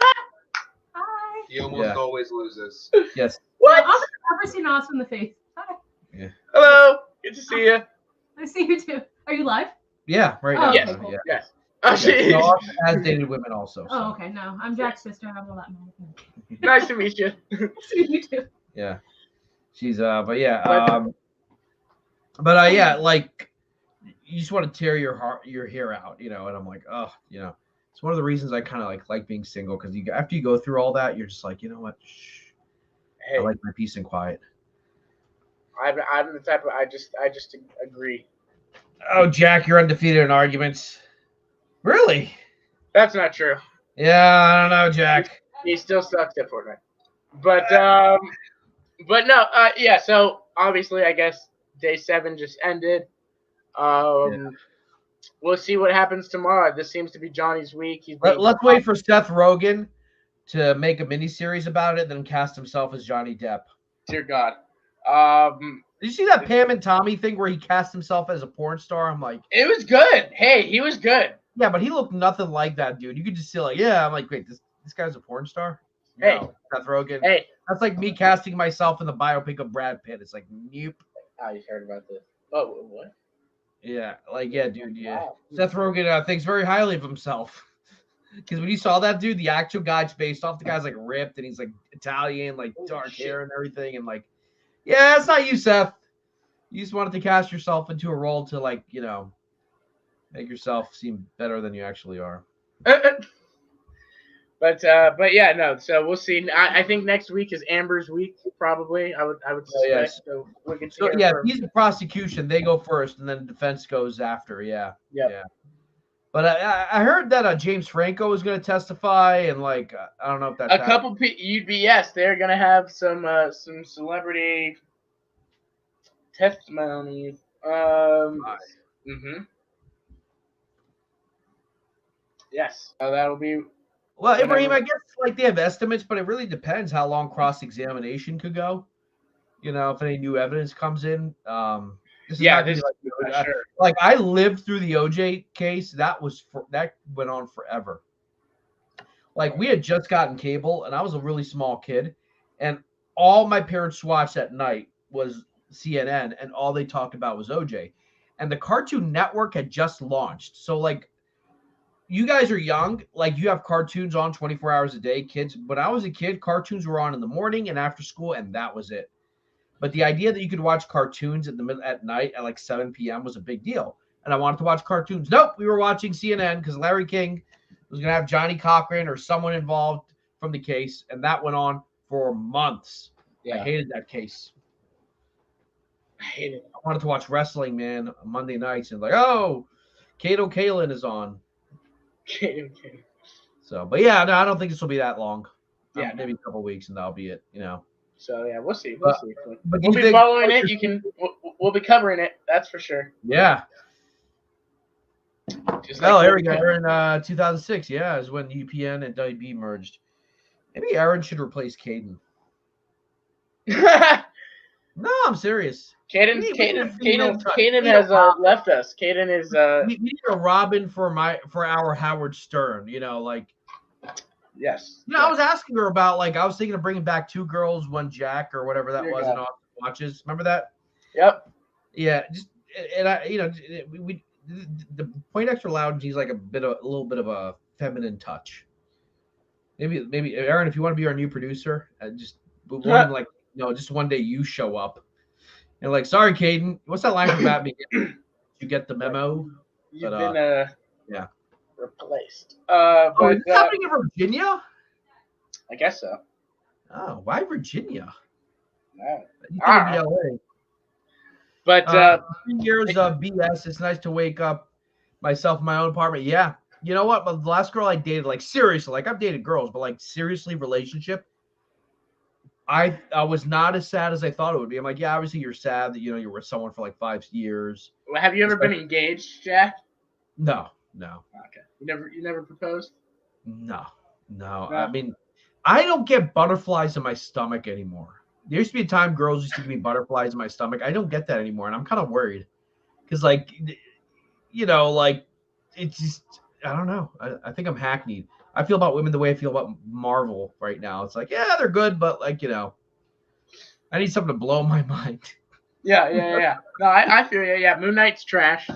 Speaker 4: He almost always loses.
Speaker 2: Yes.
Speaker 3: What?
Speaker 5: I've never seen Austin in the face. Hi.
Speaker 2: Yeah.
Speaker 3: Hello. Good to see you.
Speaker 5: I see you too. Are you live?
Speaker 2: Yeah, right
Speaker 5: Oh,
Speaker 2: now.
Speaker 3: Yes.
Speaker 5: Okay, cool.
Speaker 2: Yeah.
Speaker 3: Yes. Oh,
Speaker 2: So Austin has dated women also. So.
Speaker 5: Oh, okay. No, I'm Jack's sister. I'm a lot more.
Speaker 3: Nice to meet you.
Speaker 5: You too.
Speaker 2: Yeah. She's but yeah, yeah, like you just want to tear your hair out, and I'm like, oh, it's one of the reasons I kind of like being single, because after you go through all that, you're just like, you know what? Shh.
Speaker 3: Hey,
Speaker 2: I like my peace and quiet.
Speaker 3: I'm the type of I just agree.
Speaker 2: Oh, Jack, you're undefeated in arguments. Really?
Speaker 3: That's not true.
Speaker 2: Yeah, I don't know, Jack.
Speaker 3: He still sucks at Fortnite. But no, yeah. So obviously, I guess day 7 just ended. We'll see what happens tomorrow. This seems to be Johnny's week.
Speaker 2: Let's wait for Seth Rogen to make a miniseries about it, then cast himself as Johnny Depp.
Speaker 3: Dear God.
Speaker 2: Did you see that Pam and Tommy thing where he cast himself as a porn star? I'm like,
Speaker 3: it was good. Hey, he was good.
Speaker 2: yeah, but he looked nothing like that dude. You could just see like, yeah. I'm like, wait, this guy's a porn star?
Speaker 3: Hey.
Speaker 2: No, Seth Rogen.
Speaker 3: Hey.
Speaker 2: That's like me casting myself in the biopic of Brad Pitt. It's like, nope.
Speaker 3: Oh, you heard about this? Oh, what?
Speaker 2: Yeah, like, yeah, dude, yeah.
Speaker 3: Wow.
Speaker 2: Seth Rogen thinks very highly of himself. Because when you saw that dude, the actual guy's based off the guy's like ripped and he's like Italian, like dark hair and everything. And like, yeah, it's not you, Seth. You just wanted to cast yourself into a role to like, you know, make yourself seem better than you actually are.
Speaker 3: But yeah, no. So we'll see. I think next week is Amber's week, probably. I would suspect.
Speaker 2: Yes.
Speaker 3: So we'll get to
Speaker 2: So
Speaker 3: hear
Speaker 2: yeah,
Speaker 3: from-
Speaker 2: he's the prosecution. They go first, and then defense goes after. Yeah.
Speaker 3: Yep.
Speaker 2: Yeah. But I heard that James Franco was going to testify, and like I don't know if that's
Speaker 3: a couple UBS. They're gonna have some celebrity testimonies. Yes. So that'll be.
Speaker 2: Well, Ibrahim, I guess like they have estimates, but it really depends how long cross-examination could go. You know, if any new evidence comes in. This is not gonna be like,
Speaker 3: sure.
Speaker 2: Like I lived through the OJ case. That went on forever. Like we had just gotten cable, and I was a really small kid, and all my parents watched at night was CNN, and all they talked about was OJ. And the Cartoon Network had just launched, so like. You guys are young, like you have cartoons on 24 hours a day, kids. When I was a kid, cartoons were on in the morning and after school, and that was it. But the idea that you could watch cartoons at night at like 7 p.m. was a big deal. And I wanted to watch cartoons. Nope, we were watching CNN because Larry King was going to have Johnny Cochran or someone involved from the case, and that went on for months. Yeah. I hated that case.
Speaker 3: I hate it.
Speaker 2: I wanted to watch wrestling, man, on Monday nights, and like, oh, Kato Kalin is on.
Speaker 3: Okay.
Speaker 2: So, but yeah, no, I don't think this will be that long.
Speaker 3: Yeah,
Speaker 2: maybe a couple weeks, and that'll be it. You know.
Speaker 3: So yeah, we'll see. We'll see.
Speaker 2: But
Speaker 3: we'll be following it. We'll be covering it. That's for sure.
Speaker 2: Yeah.
Speaker 3: Just
Speaker 2: Oh, there we go. Aaron, 2006. Yeah, is when UPN and WB merged. Maybe Aaron should replace Caden. No, I'm serious.
Speaker 3: Caden has left us. Caden is
Speaker 2: we need a Robin for our Howard Stern, you know, like
Speaker 3: yes.
Speaker 2: You know, I was asking her about like I was thinking of bringing back 2 girls, 1 Jack or whatever that was in Austin Watches. Remember that?
Speaker 3: Yep.
Speaker 2: Yeah, just and I you know, we the Poindexter Lounge needs like a little bit of a feminine touch. Maybe Aaron, if you want to be our new producer, just like just one day you show up. And like, sorry, Caden, what's that line from Batman? You get the memo?
Speaker 3: You've been
Speaker 2: yeah
Speaker 3: replaced.
Speaker 2: But is this happening in Virginia?
Speaker 3: I guess so.
Speaker 2: Oh, why Virginia?
Speaker 3: No.
Speaker 2: You think it'd be LA.
Speaker 3: But
Speaker 2: 3 years of BS. It's nice to wake up myself in my own apartment. Yeah. You know what? But the last girl I dated, like seriously, like I've dated girls, but like seriously, relationship. I was not as sad as I thought it would be. I'm like, yeah, obviously you're sad that you're with someone for like 5 years.
Speaker 3: Have you ever been engaged, Jack?
Speaker 2: No.
Speaker 3: Okay. You never proposed?
Speaker 2: No. I mean, I don't get butterflies in my stomach anymore. There used to be a time girls used to give me butterflies in my stomach. I don't get that anymore, and I'm kind of worried because, like, like it's just I don't know. I think I'm hackneyed. I feel about women the way I feel about Marvel right now. It's like, yeah, they're good, but like, I need something to blow my mind.
Speaker 3: Yeah. No, I feel you. Yeah, Moon Knight's trash.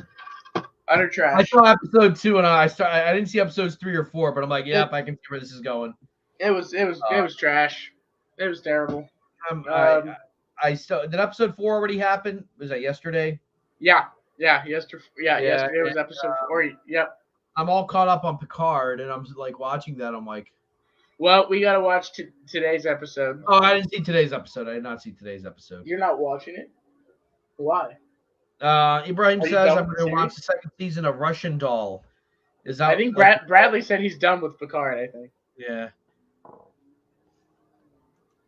Speaker 3: Utter trash.
Speaker 2: I saw episode 2 and I didn't see episodes 3 or 4, but I'm like, yep, I can see where this is going.
Speaker 3: It was trash. It was terrible.
Speaker 2: I still did episode 4 already happen? Was that yesterday?
Speaker 3: Yeah. Yesterday was episode 4. Yep.
Speaker 2: I'm all caught up on Picard, and I'm like watching that. I'm like,
Speaker 3: well, we gotta watch today's episode.
Speaker 2: Oh, I didn't see today's episode. I did not see today's episode.
Speaker 3: You're not watching it? Why?
Speaker 2: Ibrahim says I'm going to watch the 2nd season of Russian Doll. Is that?
Speaker 3: I think Bradley said he's done with Picard. I think.
Speaker 2: Yeah.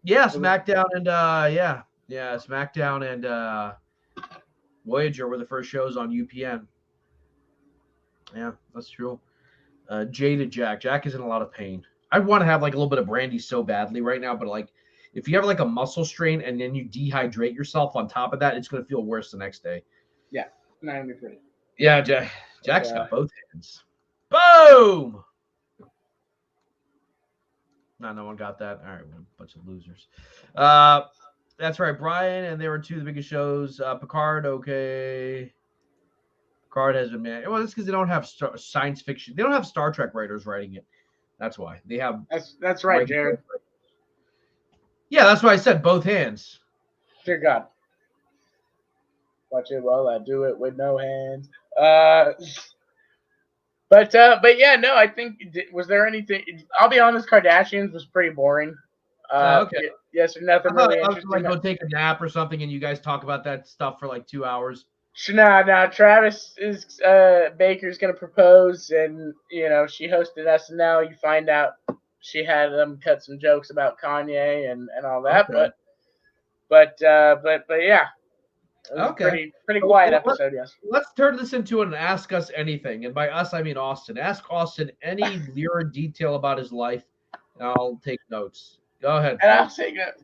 Speaker 2: Yeah, SmackDown and SmackDown and Voyager were the first shows on UPN. Yeah, that's true. Jaded Jack. Jack is in a lot of pain. I want to have like a little bit of brandy so badly right now, but like if you have like a muscle strain and then you dehydrate yourself on top of that, it's gonna feel worse the next day.
Speaker 3: Yeah, not gonna be pretty.
Speaker 2: Yeah, Jack's got both hands. Boom! No one got that. All right, we're a bunch of losers. That's right, Brian, and they were two of the biggest shows. Picard, okay. Picard has been man. Well, that's because they don't have science fiction. They don't have Star Trek writers writing it. That's why they have.
Speaker 3: That's right, Jared.
Speaker 2: Yeah, that's why I said both hands.
Speaker 3: Dear God. Watch it while I do it with no hands. But yeah, no, I think was there anything? I'll be honest, Kardashians was pretty boring.
Speaker 2: Okay.
Speaker 3: Yes, there's nothing really
Speaker 2: I was
Speaker 3: interesting.
Speaker 2: like go take a nap or something, and you guys talk about that stuff for like 2 hours.
Speaker 3: Nah. Travis is Baker's gonna propose, and she hosted SNL. You find out she had them cut some jokes about Kanye and all that.
Speaker 2: Okay.
Speaker 3: But yeah. It was
Speaker 2: Okay.
Speaker 3: pretty quiet episode, yes.
Speaker 2: Let's turn this into an Ask Us Anything. And by us, I mean Austin. Ask Austin any lurid detail about his life, and I'll take notes. Go ahead.
Speaker 3: And I'll take it.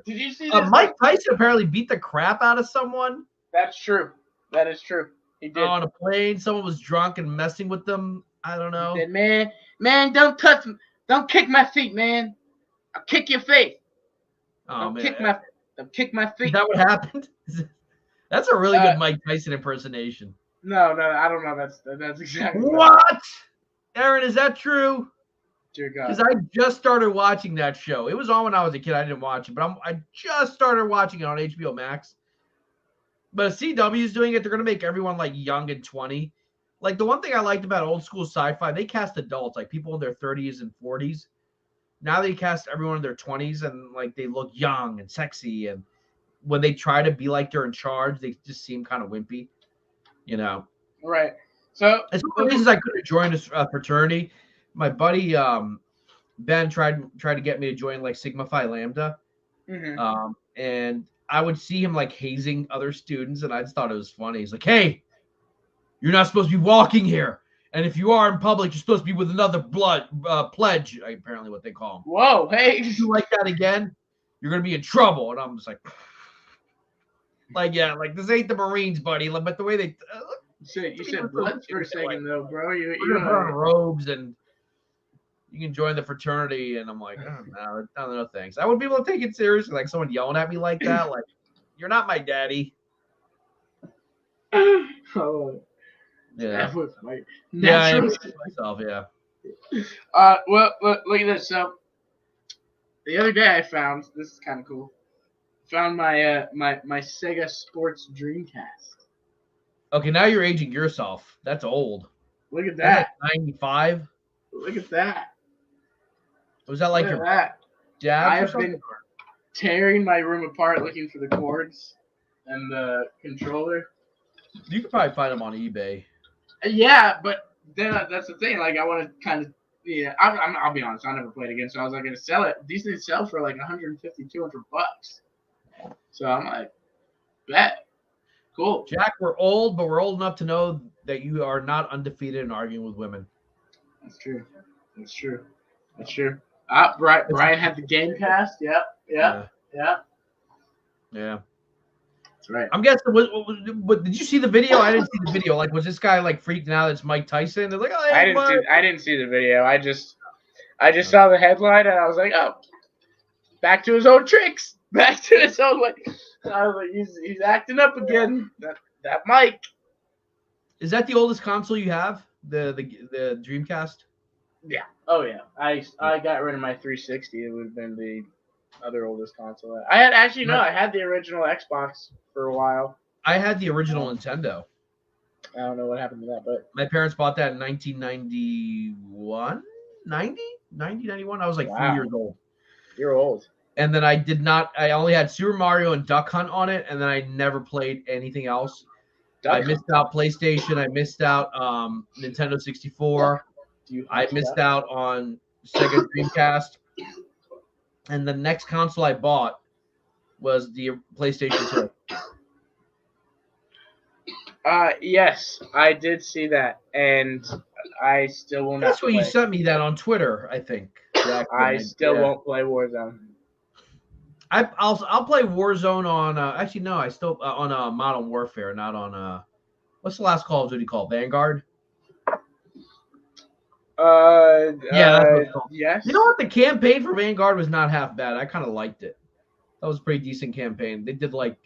Speaker 3: Did you see this?
Speaker 2: Mike Tyson apparently beat the crap out of someone.
Speaker 3: That's true. That is true. He did.
Speaker 2: On a plane, someone was drunk and messing with them. I don't know.
Speaker 3: He said, man, don't touch me. Don't kick my feet, man. I'll kick your face.
Speaker 2: Oh,
Speaker 3: don't
Speaker 2: man.
Speaker 3: Don't kick my feet.
Speaker 2: Is that what happened? That's a really good Mike Tyson impersonation.
Speaker 3: No, I don't know. That's exactly
Speaker 2: what. Aaron, is that true?
Speaker 3: Dear God.
Speaker 2: Because I just started watching that show. It was on when I was a kid. I didn't watch it, but I just started watching it on HBO Max. But CW is doing it. They're going to make everyone like young and 20. Like the one thing I liked about old school sci-fi, they cast adults, like people in their 30s and 40s. Now they cast everyone in their 20s and like they look young and sexy, and when they try to be like they're in charge, they just seem kind of wimpy,
Speaker 3: Right. So
Speaker 2: it's one of the reasons I couldn't join this fraternity. My buddy Ben tried to get me to join like Sigma Phi Lambda, and I would see him like hazing other students, and I just thought it was funny. He's like, "Hey, you're not supposed to be walking here, and if you are in public, you're supposed to be with another pledge." Apparently, what they call them.
Speaker 3: Whoa, hey!
Speaker 2: If you like that again, you're gonna be in trouble. And I'm just like. Yeah, like this ain't the Marines, buddy. But the way they
Speaker 3: you said blood for a second, though, bro.
Speaker 2: You're gonna put on robes and you can join the fraternity, and I'm like, no, thanks. I wouldn't be able to take it seriously. Like someone yelling at me like that, like you're not my daddy.
Speaker 3: Oh,
Speaker 2: yeah,
Speaker 3: that was my
Speaker 2: I myself. Yeah.
Speaker 3: Well, look at this. So the other day I found this is kind of cool. Found my my Sega Sports Dreamcast.
Speaker 2: Okay, now you're aging yourself. That's old.
Speaker 3: Look at that.
Speaker 2: 95.
Speaker 3: Look at that.
Speaker 2: Was that like your dad?
Speaker 3: I have been tearing my room apart looking for the cords and the controller.
Speaker 2: You could probably find them on eBay.
Speaker 3: Yeah, but then that's the thing. Like I want to kind of I'll be honest. I never played again, so I was like going to sell it. These things sell for like $150, $200. So I'm like, bet. Cool.
Speaker 2: Jack, we're old, but we're old enough to know that you are not undefeated in arguing with women.
Speaker 3: That's true. Brian had the game cast. Yep.
Speaker 2: Yeah.
Speaker 3: That's right.
Speaker 2: I'm guessing. What did you see the video? I didn't see the video. Like, was this guy like freaking out? It's Mike Tyson. They're like, oh, hey,
Speaker 3: I didn't see the video. I just saw the headline and I was like, oh, back to his old tricks. Back to his old way. I was like, he's acting up again. That Mike.
Speaker 2: Is that the oldest console you have? The Dreamcast?
Speaker 3: Yeah. Oh yeah. I got rid of my 360. It would have been the other oldest console. I had the original Xbox for a while.
Speaker 2: I had the original Nintendo.
Speaker 3: I don't know what happened to that, but
Speaker 2: my parents bought that in 1991, 91. I was like 3 years old.
Speaker 3: You're old.
Speaker 2: And then I only had Super Mario and Duck Hunt on it, and then I never played anything else. I missed out PlayStation. I missed out Nintendo 64. I missed out on Sega Dreamcast. And the next console I bought was the PlayStation 2.
Speaker 3: Yes, I did see that, and I still will not
Speaker 2: That's what you
Speaker 3: play.
Speaker 2: sent me that on Twitter, I think. Jack,
Speaker 3: I still
Speaker 2: yeah.
Speaker 3: won't play Warzone.
Speaker 2: I'll play Warzone on actually no, I still on Modern Warfare, not on what's the last Call of Duty called? Vanguard? Yeah, that's what it's called.
Speaker 3: Yes.
Speaker 2: You know what? The campaign for Vanguard was not half bad. I kind of liked it. That was a pretty decent campaign. They did like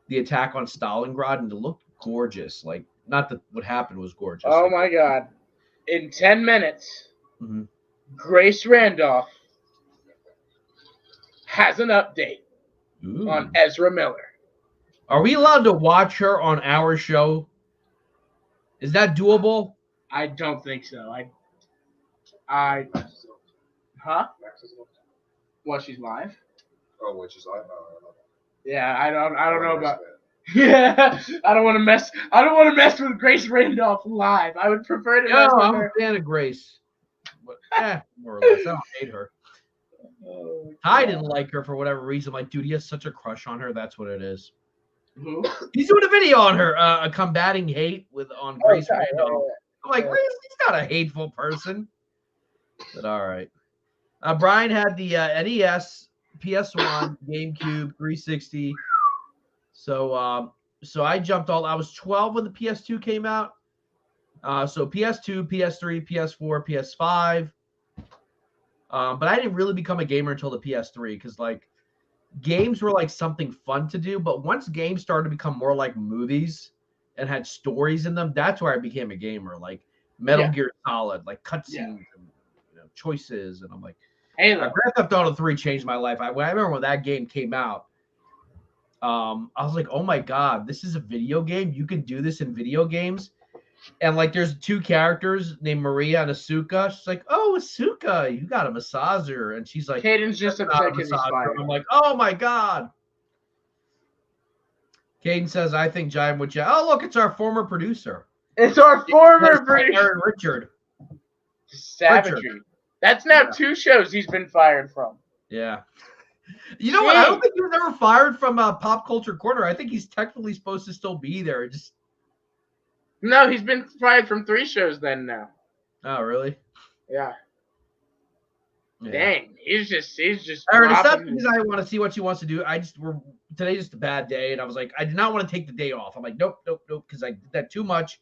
Speaker 2: the attack on Stalingrad and it looked gorgeous. Like not that what happened was gorgeous.
Speaker 3: Oh
Speaker 2: like,
Speaker 3: my God! In 10 minutes,
Speaker 2: Mhm.
Speaker 3: Grace Randolph has an update
Speaker 2: Ooh.
Speaker 3: on Ezra Miller.
Speaker 2: Are we allowed to watch her on our show? Is that doable?
Speaker 3: I don't think so. Huh? Well, she's live.
Speaker 4: Oh, when she's live?
Speaker 3: Yeah, I don't know about. Yeah, I don't want to mess. I don't want to mess with Grace Randolph live. I would prefer to mess
Speaker 2: No,
Speaker 3: with
Speaker 2: I'm
Speaker 3: her.
Speaker 2: a fan of Grace. But, more or less. I don't hate her.
Speaker 3: Oh,
Speaker 2: I didn't like her for whatever reason. Like, dude, he has such a crush on her. That's what it is.
Speaker 3: Who?
Speaker 2: He's doing a video on her, combating hate on Grace
Speaker 3: Okay,
Speaker 2: Randolph. I'm like,
Speaker 3: yeah.
Speaker 2: he's not a hateful person. But all right. Brian had the NES, PS1, GameCube, 360. So I jumped all. I was 12 when the PS2 came out. So PS2, PS3, PS4, PS5. But I didn't really become a gamer until the PS3 because like games were like something fun to do. But once games started to become more like movies and had stories in them, that's where I became a gamer. Like Metal Gear Solid, like cutscenes and choices. And I'm like,
Speaker 3: Halo.
Speaker 2: Grand Theft Auto 3 changed my life. I remember when that game came out. I was like, oh my God, this is a video game. You can do this in video games. And like, there's two characters named Maria and Asuka. She's like, oh, Asuka, you got a massager. And she's like,
Speaker 3: Caden's just upset because he's fired.
Speaker 2: I'm like, oh my God. Caden says, I think Jive would jack. Oh, look, it's our former producer.
Speaker 3: It's our former producer.
Speaker 2: Aaron Richard.
Speaker 3: Savagery.
Speaker 2: Richard.
Speaker 3: That's now 2 shows he's been fired from.
Speaker 2: Yeah. You know what? I don't think he was ever fired from Pop Culture Corner. I think he's technically supposed to still be there.
Speaker 3: No, he's been fired from 3 shows then now.
Speaker 2: Oh, really?
Speaker 3: Yeah. Dang, he's just.
Speaker 2: Aaron, it's not because I want to see what she wants to do. Today's just a bad day, and I was like, I did not want to take the day off. I'm like, nope, because I did that too much,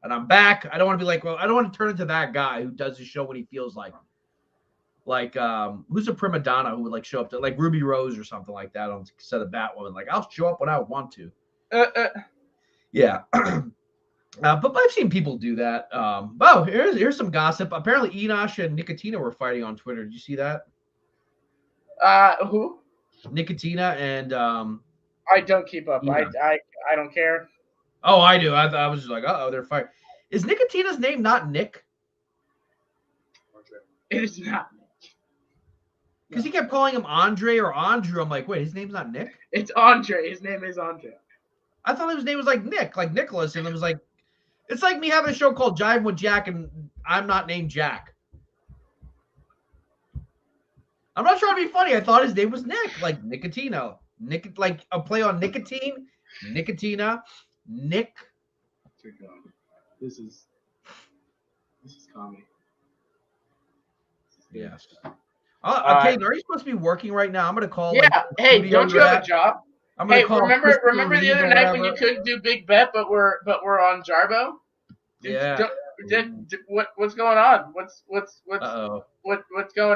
Speaker 2: and I'm back. I don't want to be like, well, I don't want to turn into that guy who does his show when he feels like who's a prima donna who would like show up to like Ruby Rose or something like that on set of Batwoman. Like, I'll show up when I want to. Yeah. But I've seen people do that. Here's some gossip. Apparently, Enosh and Nicotina were fighting on Twitter. Did you see that?
Speaker 3: Who?
Speaker 2: Nicotina and
Speaker 3: I don't keep up.
Speaker 2: Yeah.
Speaker 3: I don't care.
Speaker 2: Oh, I do. I was just like, they're fighting. Is Nicotina's name not Nick?
Speaker 3: It is not Nick.
Speaker 2: Because he kept calling him Andre or Andrew. I'm like, wait, his name's not Nick?
Speaker 3: It's Andre. His name is Andre.
Speaker 2: I thought his name was like Nick, like Nicholas, and it was like, it's like me having a show called Jive with Jack, and I'm not named Jack. I'm not trying to be funny. I thought his name was Nick, like Nicotino. Nick, like a play on nicotine, Nicotina, Nick.
Speaker 3: This is comedy.
Speaker 2: Yes. Okay, are you supposed to be working right now? I'm gonna call.
Speaker 3: Yeah.
Speaker 2: Like,
Speaker 3: Hey, don't you have a job?
Speaker 2: I'm gonna call.
Speaker 3: Remember the other night when you couldn't do Big Bet, but we're on Jarbo?
Speaker 2: Yeah.
Speaker 3: What's going on? What's going on?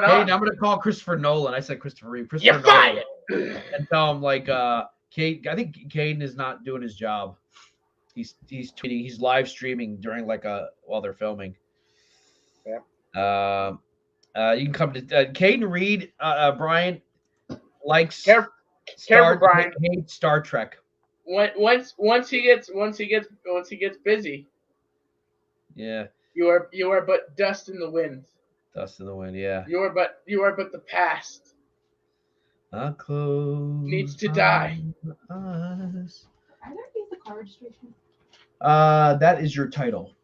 Speaker 2: Hey, I'm gonna call Christopher Nolan. I said Christopher Reeve.
Speaker 3: You're fired.
Speaker 2: And tell him like Kate. I think Caden is not doing his job. He's tweeting. He's live streaming during while they're filming.
Speaker 3: Yeah.
Speaker 2: You can come to Caden Reed. Brian likes
Speaker 3: Brian.
Speaker 2: Hates Star Trek.
Speaker 3: Once he gets busy.
Speaker 2: Yeah.
Speaker 3: You are but dust in the wind.
Speaker 2: Dust in the wind. Yeah.
Speaker 3: You are but the past. Needs to die.
Speaker 5: Are there the car registration?
Speaker 2: That is your title.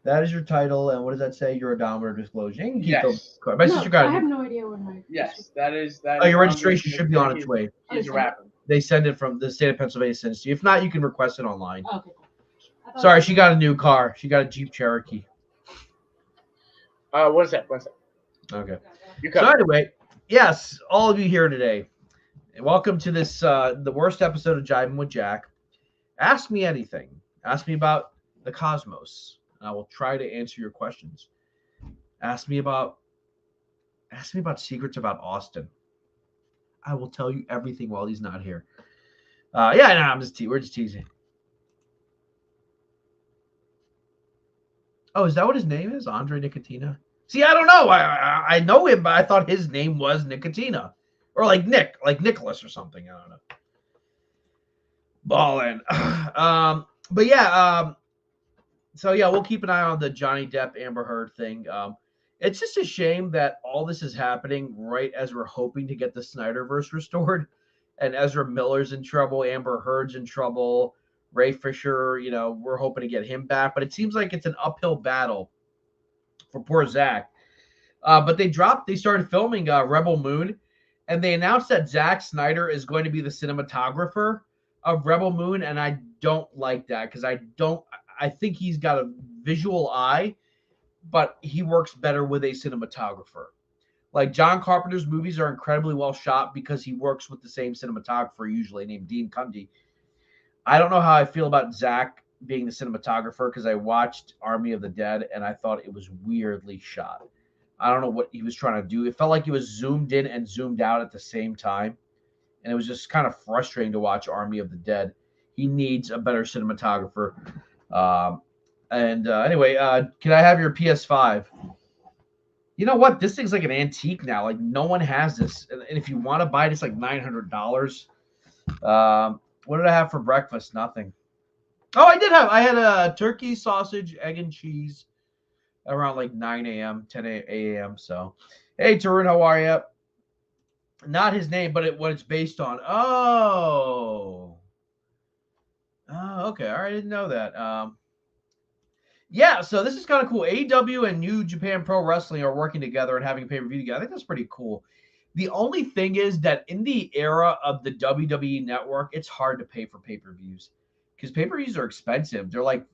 Speaker 2: That is your title, and what does that say? Your odometer disclosure. You can keep
Speaker 3: Yes.
Speaker 2: the. My sister got
Speaker 5: I have
Speaker 2: it.
Speaker 5: no idea what my.
Speaker 3: Yes, that is that.
Speaker 2: Oh,
Speaker 3: is
Speaker 2: your
Speaker 3: on
Speaker 2: registration
Speaker 3: the-
Speaker 2: should be on its way.
Speaker 3: He's a rapper.
Speaker 2: They send it from the state of Pennsylvania. Sends to you. If not, you can request it online.
Speaker 5: Oh, okay, cool. I thought-
Speaker 2: Sorry, she got a new car. She got a Jeep Cherokee.
Speaker 3: One sec.
Speaker 2: Okay.
Speaker 3: You
Speaker 2: So
Speaker 3: come.
Speaker 2: anyway, yes, all of you here today, welcome to this the worst episode of Jivin with Jack. Ask me anything. Ask me about the cosmos, and I will try to answer your questions. Ask me about secrets about Austin. I will tell you everything while he's not here. Yeah, no, we're just teasing. Oh, is that what his name is? Andre Nicotina? See, I don't know. I know him, but I thought his name was Nicotina. Or like Nick, like Nicholas or something. I don't know. Ballin'. But yeah, so yeah, we'll keep an eye on the Johnny Depp Amber Heard thing. It's just a shame that all this is happening right as we're hoping to get the Snyderverse restored. And Ezra Miller's in trouble, Amber Heard's in trouble, Ray Fisher, we're hoping to get him back. But it seems like it's an uphill battle for poor Zach. But they started filming Rebel Moon, and they announced that Zack Snyder is going to be the cinematographer of Rebel Moon, and I don't like that because I think he's got a visual eye, but he works better with a cinematographer. Like John Carpenter's movies are incredibly well shot because he works with the same cinematographer usually named Dean Cundey. I don't know how I feel about Zach being the cinematographer because I watched Army of the Dead and I thought it was weirdly shot. I don't know what he was trying to do. It felt like he was zoomed in and zoomed out at the same time. And it was just kind of frustrating to watch Army of the Dead. He needs a better cinematographer. Anyway, can I have your PS5? You know what? This thing's like an antique now. Like no one has this. And if you want to buy it, it's like $900. What did I have for breakfast? Nothing. Oh, I had a turkey, sausage, egg, and cheese around like 9 a.m., 10 a.m. So, hey, Tarun, how are you? Not his name, but what it's based on. Oh, okay. All right, I didn't know that. Yeah, so this is kind of cool. AEW and New Japan Pro Wrestling are working together and having a pay-per-view together. I think that's pretty cool. The only thing is that in the era of the WWE Network, it's hard to pay for pay-per-views because pay-per-views are expensive. They're like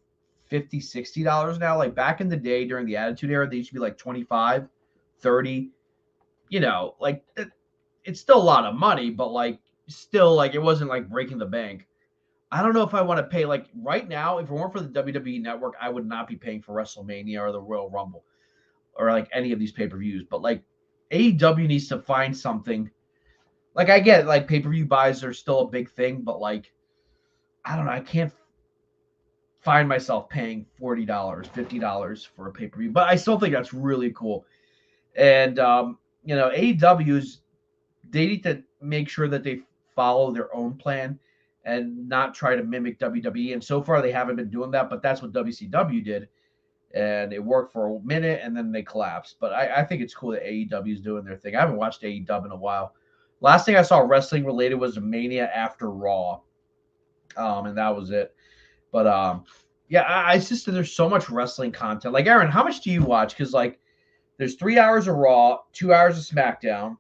Speaker 2: $50, $60 now. Like back in the day during the Attitude Era, they used to be like 25, 30. Like it's still a lot of money, but like still like it wasn't like breaking the bank. I don't know if I want to pay like right now. If it weren't for the WWE Network, I would not be paying for WrestleMania or the Royal Rumble or like any of these pay-per-views. But like AEW needs to find something. Like I get like pay-per-view buys are still a big thing, but like I don't know. I can't find myself paying $40, $50 for a pay-per-view, but I still think that's really cool. And AEW's they need to make sure that they follow their own plan and not try to mimic WWE. And so far, they haven't been doing that, but that's what WCW did. And it worked for a minute, and then they collapsed. But I think it's cool that AEW is doing their thing. I haven't watched AEW in a while. Last thing I saw wrestling related was Mania after Raw. And that was it. But, yeah, it's just there's so much wrestling content. Like, Aaron, how much do you watch? Because, like, there's 3 hours of Raw, 2 hours of SmackDown.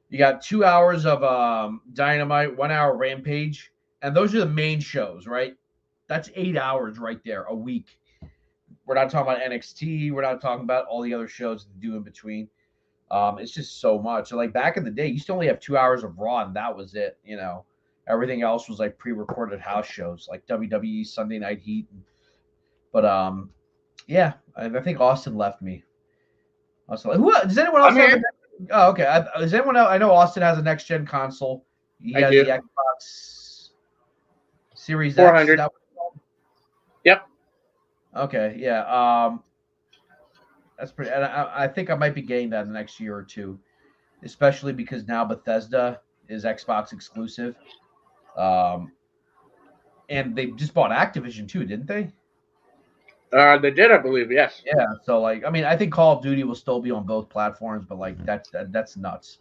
Speaker 2: You got 2 hours of Dynamite, 1 hour Rampage. And those are the main shows, right? That's 8 hours right there a week. We're not talking about NXT. We're not talking about all the other shows that do in between. It's just so much. So like back in the day, you used to only have 2 hours of Raw, and that was it. Everything else was like pre-recorded house shows, like WWE Sunday Night Heat. But yeah, I think Austin left me. Who does anyone else have? Oh, okay. Does anyone else? I know Austin has a next gen console. He has the Xbox Series
Speaker 3: 400.
Speaker 2: X.
Speaker 3: Yep.
Speaker 2: Okay, yeah. That's pretty. And I think I might be getting that in the next year or two, especially because now Bethesda is Xbox exclusive. And they just bought Activision too, didn't they?
Speaker 3: They did, I believe. Yes.
Speaker 2: Yeah. So like, I mean, I think Call of Duty will still be on both platforms, but like that's nuts.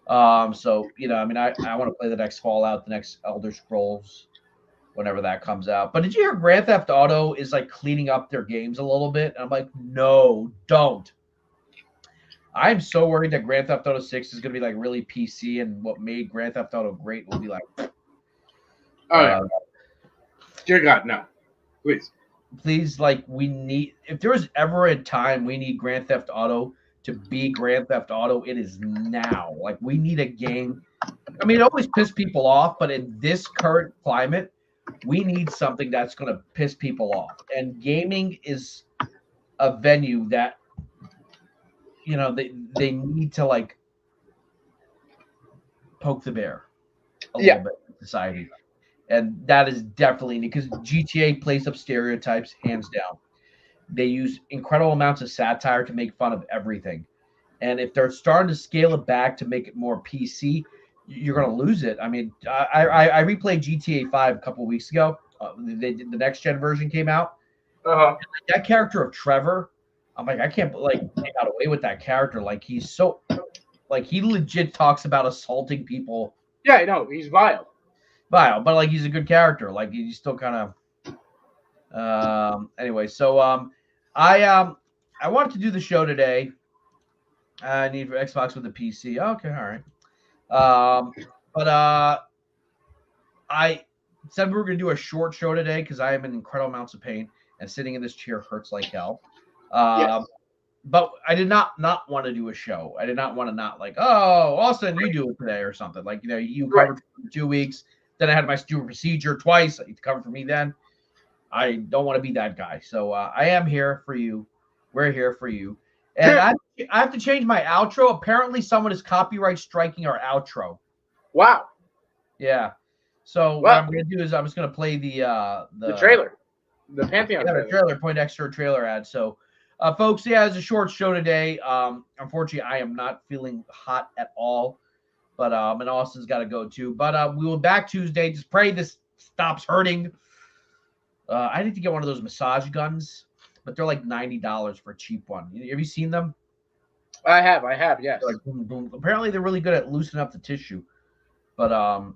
Speaker 2: So I mean, I want to play the next Fallout, the next Elder Scrolls. whenever that comes out. But did you hear Grand Theft Auto is like cleaning up their games a little bit? And I'm like, no, don't. I'm so worried that Grand Theft Auto 6 is going to be like really PC, and what made Grand Theft Auto great will be like,
Speaker 3: Dear God, no.
Speaker 2: please, like, we need, if there was ever a time we need Grand Theft Auto to be Grand Theft Auto, it is now. Like, we need a game. I mean, it always pisses people off, but in this current climate, we need something that's going to piss people off. And gaming is a venue that, you know, they need to, like, poke the bear a little bit in society. And that is definitely because GTA plays up stereotypes, hands down. They use incredible amounts of satire to make fun of everything. And if they're starting to scale it back to make it more PC, you're going to lose it. I mean, I replayed GTA 5 a couple of weeks ago. The next gen version came out. That character of Trevor, I'm like, I can't they got away with that character. Like, he's so, like, he legit talks about assaulting people.
Speaker 3: Yeah, I know. He's vile.
Speaker 2: But like, he's a good character. Like, he's still kind of. Anyway, so I wanted to do the show today. I need for Xbox with a PC. Okay, all right. But I said we were going to do a short show today because I am in incredible amounts of pain and sitting in this chair hurts like hell.
Speaker 3: Yes.
Speaker 2: But I did not want to do a show. I did not want to not like, oh, Austin, you do it today or something. Like, you know, you covered for 2 weeks. Then I had my stupid procedure twice. You covered for me then. I don't want to be that guy. So I am here for you. We're here for you. And I have to change my outro. Apparently, someone is copyright striking our outro.
Speaker 3: Wow.
Speaker 2: Yeah. So what I'm going to do is I'm just going to play the
Speaker 3: trailer. The Pantheon
Speaker 2: trailer. The trailer, Poindexter trailer ad. So, folks, yeah, it's a short show today. Unfortunately, I am not feeling hot at all. But and Austin's got to go too. But we will be back Tuesday. Just pray this stops hurting. I need to get one of those massage guns, but they're like $90 for a cheap one. Have you seen them?
Speaker 3: I have, yes.
Speaker 2: Like, boom, boom. Apparently, they're really good at loosening up the tissue. But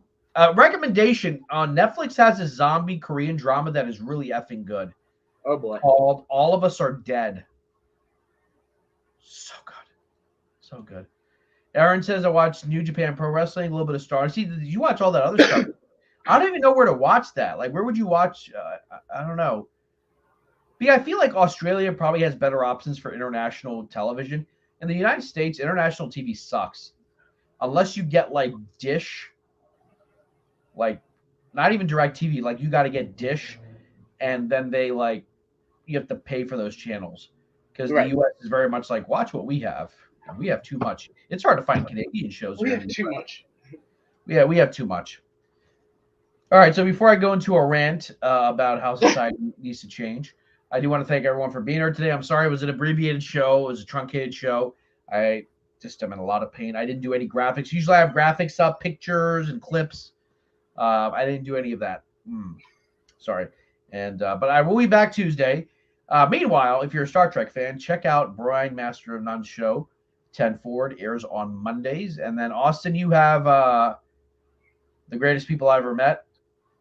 Speaker 2: recommendation on Netflix has a zombie Korean drama that is really effing good.
Speaker 3: Oh boy.
Speaker 2: Called All of Us Are Dead. So good. So good. Aaron says, I watched New Japan Pro Wrestling, a little bit of Star. See, did you watch all that other stuff? I don't even know where to watch that. Like, where would you watch? I don't know. But yeah, I feel like Australia probably has better options for international television. In the United States, international TV sucks. Unless you get, like, Dish. Like, not even DirecTV. Like, you got to get Dish. And then they, like, you have to pay for those channels. Because the U.S. is very much like, watch what we have. We have too much. It's hard to find Canadian shows.
Speaker 3: We have too much.
Speaker 2: Yeah, we have too much. All right, so before I go into a rant about how society needs to change, I do want to thank everyone for being here today. I'm sorry it was an abbreviated show. It was a truncated show. I just am in a lot of pain. I didn't do any graphics. Usually I have graphics up, pictures and clips. I didn't do any of that. Sorry. And but I will be back Tuesday. Meanwhile, if you're a Star Trek fan, check out Brian Master of None's show. 10 Forward airs on Mondays. And then, Austin, you have The Greatest People I Ever Met.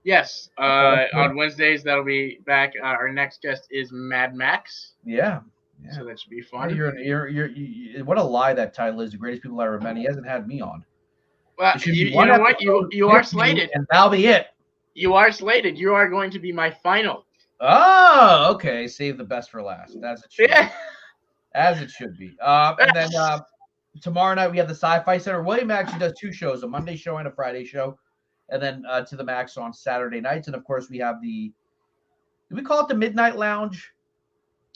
Speaker 3: Yes. On Wednesdays, that'll be back. Our next guest is Mad Max.
Speaker 2: Yeah.
Speaker 3: So that should be fun.
Speaker 2: You're what a lie that title is. The Greatest People I Ever Met. He hasn't had me on.
Speaker 3: Well, you know what? You are slated.
Speaker 2: And that'll be it.
Speaker 3: You are slated. You are going to be my final.
Speaker 2: Oh, okay. Save the best for last. As it should be. As it should be. And then tomorrow night we have the Sci-Fi Center. William actually does 2 shows, a Monday show and a Friday show. And then To the Max on Saturday nights. And, of course, we have do we call it the Midnight Lounge?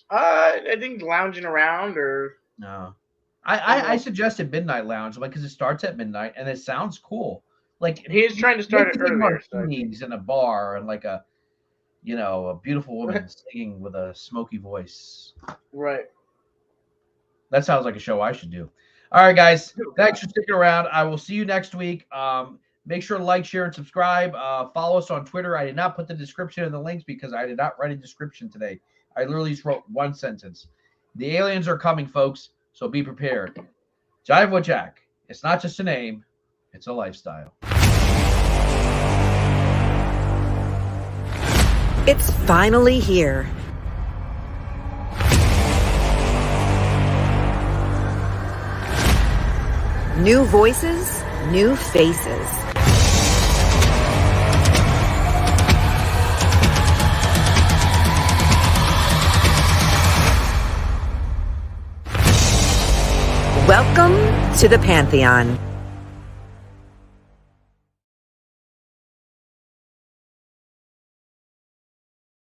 Speaker 3: I think lounging around or...
Speaker 2: No. I suggested Midnight Lounge because it starts at midnight and it sounds cool. Like,
Speaker 3: he's trying to start it earlier.
Speaker 2: Martinis in a bar and like a beautiful woman singing with a smoky voice.
Speaker 3: Right.
Speaker 2: That sounds like a show I should do. All right, guys. Thanks for sticking around. I will see you next week. Make sure to like, share, and subscribe. Follow us on Twitter. I did not put the description in the links because I did not write a description today. I literally just wrote one sentence. The aliens are coming, folks, so be prepared. Jive with Jack. It's not just a name. It's a lifestyle.
Speaker 1: It's finally here. New voices, new faces. Welcome to the Pantheon.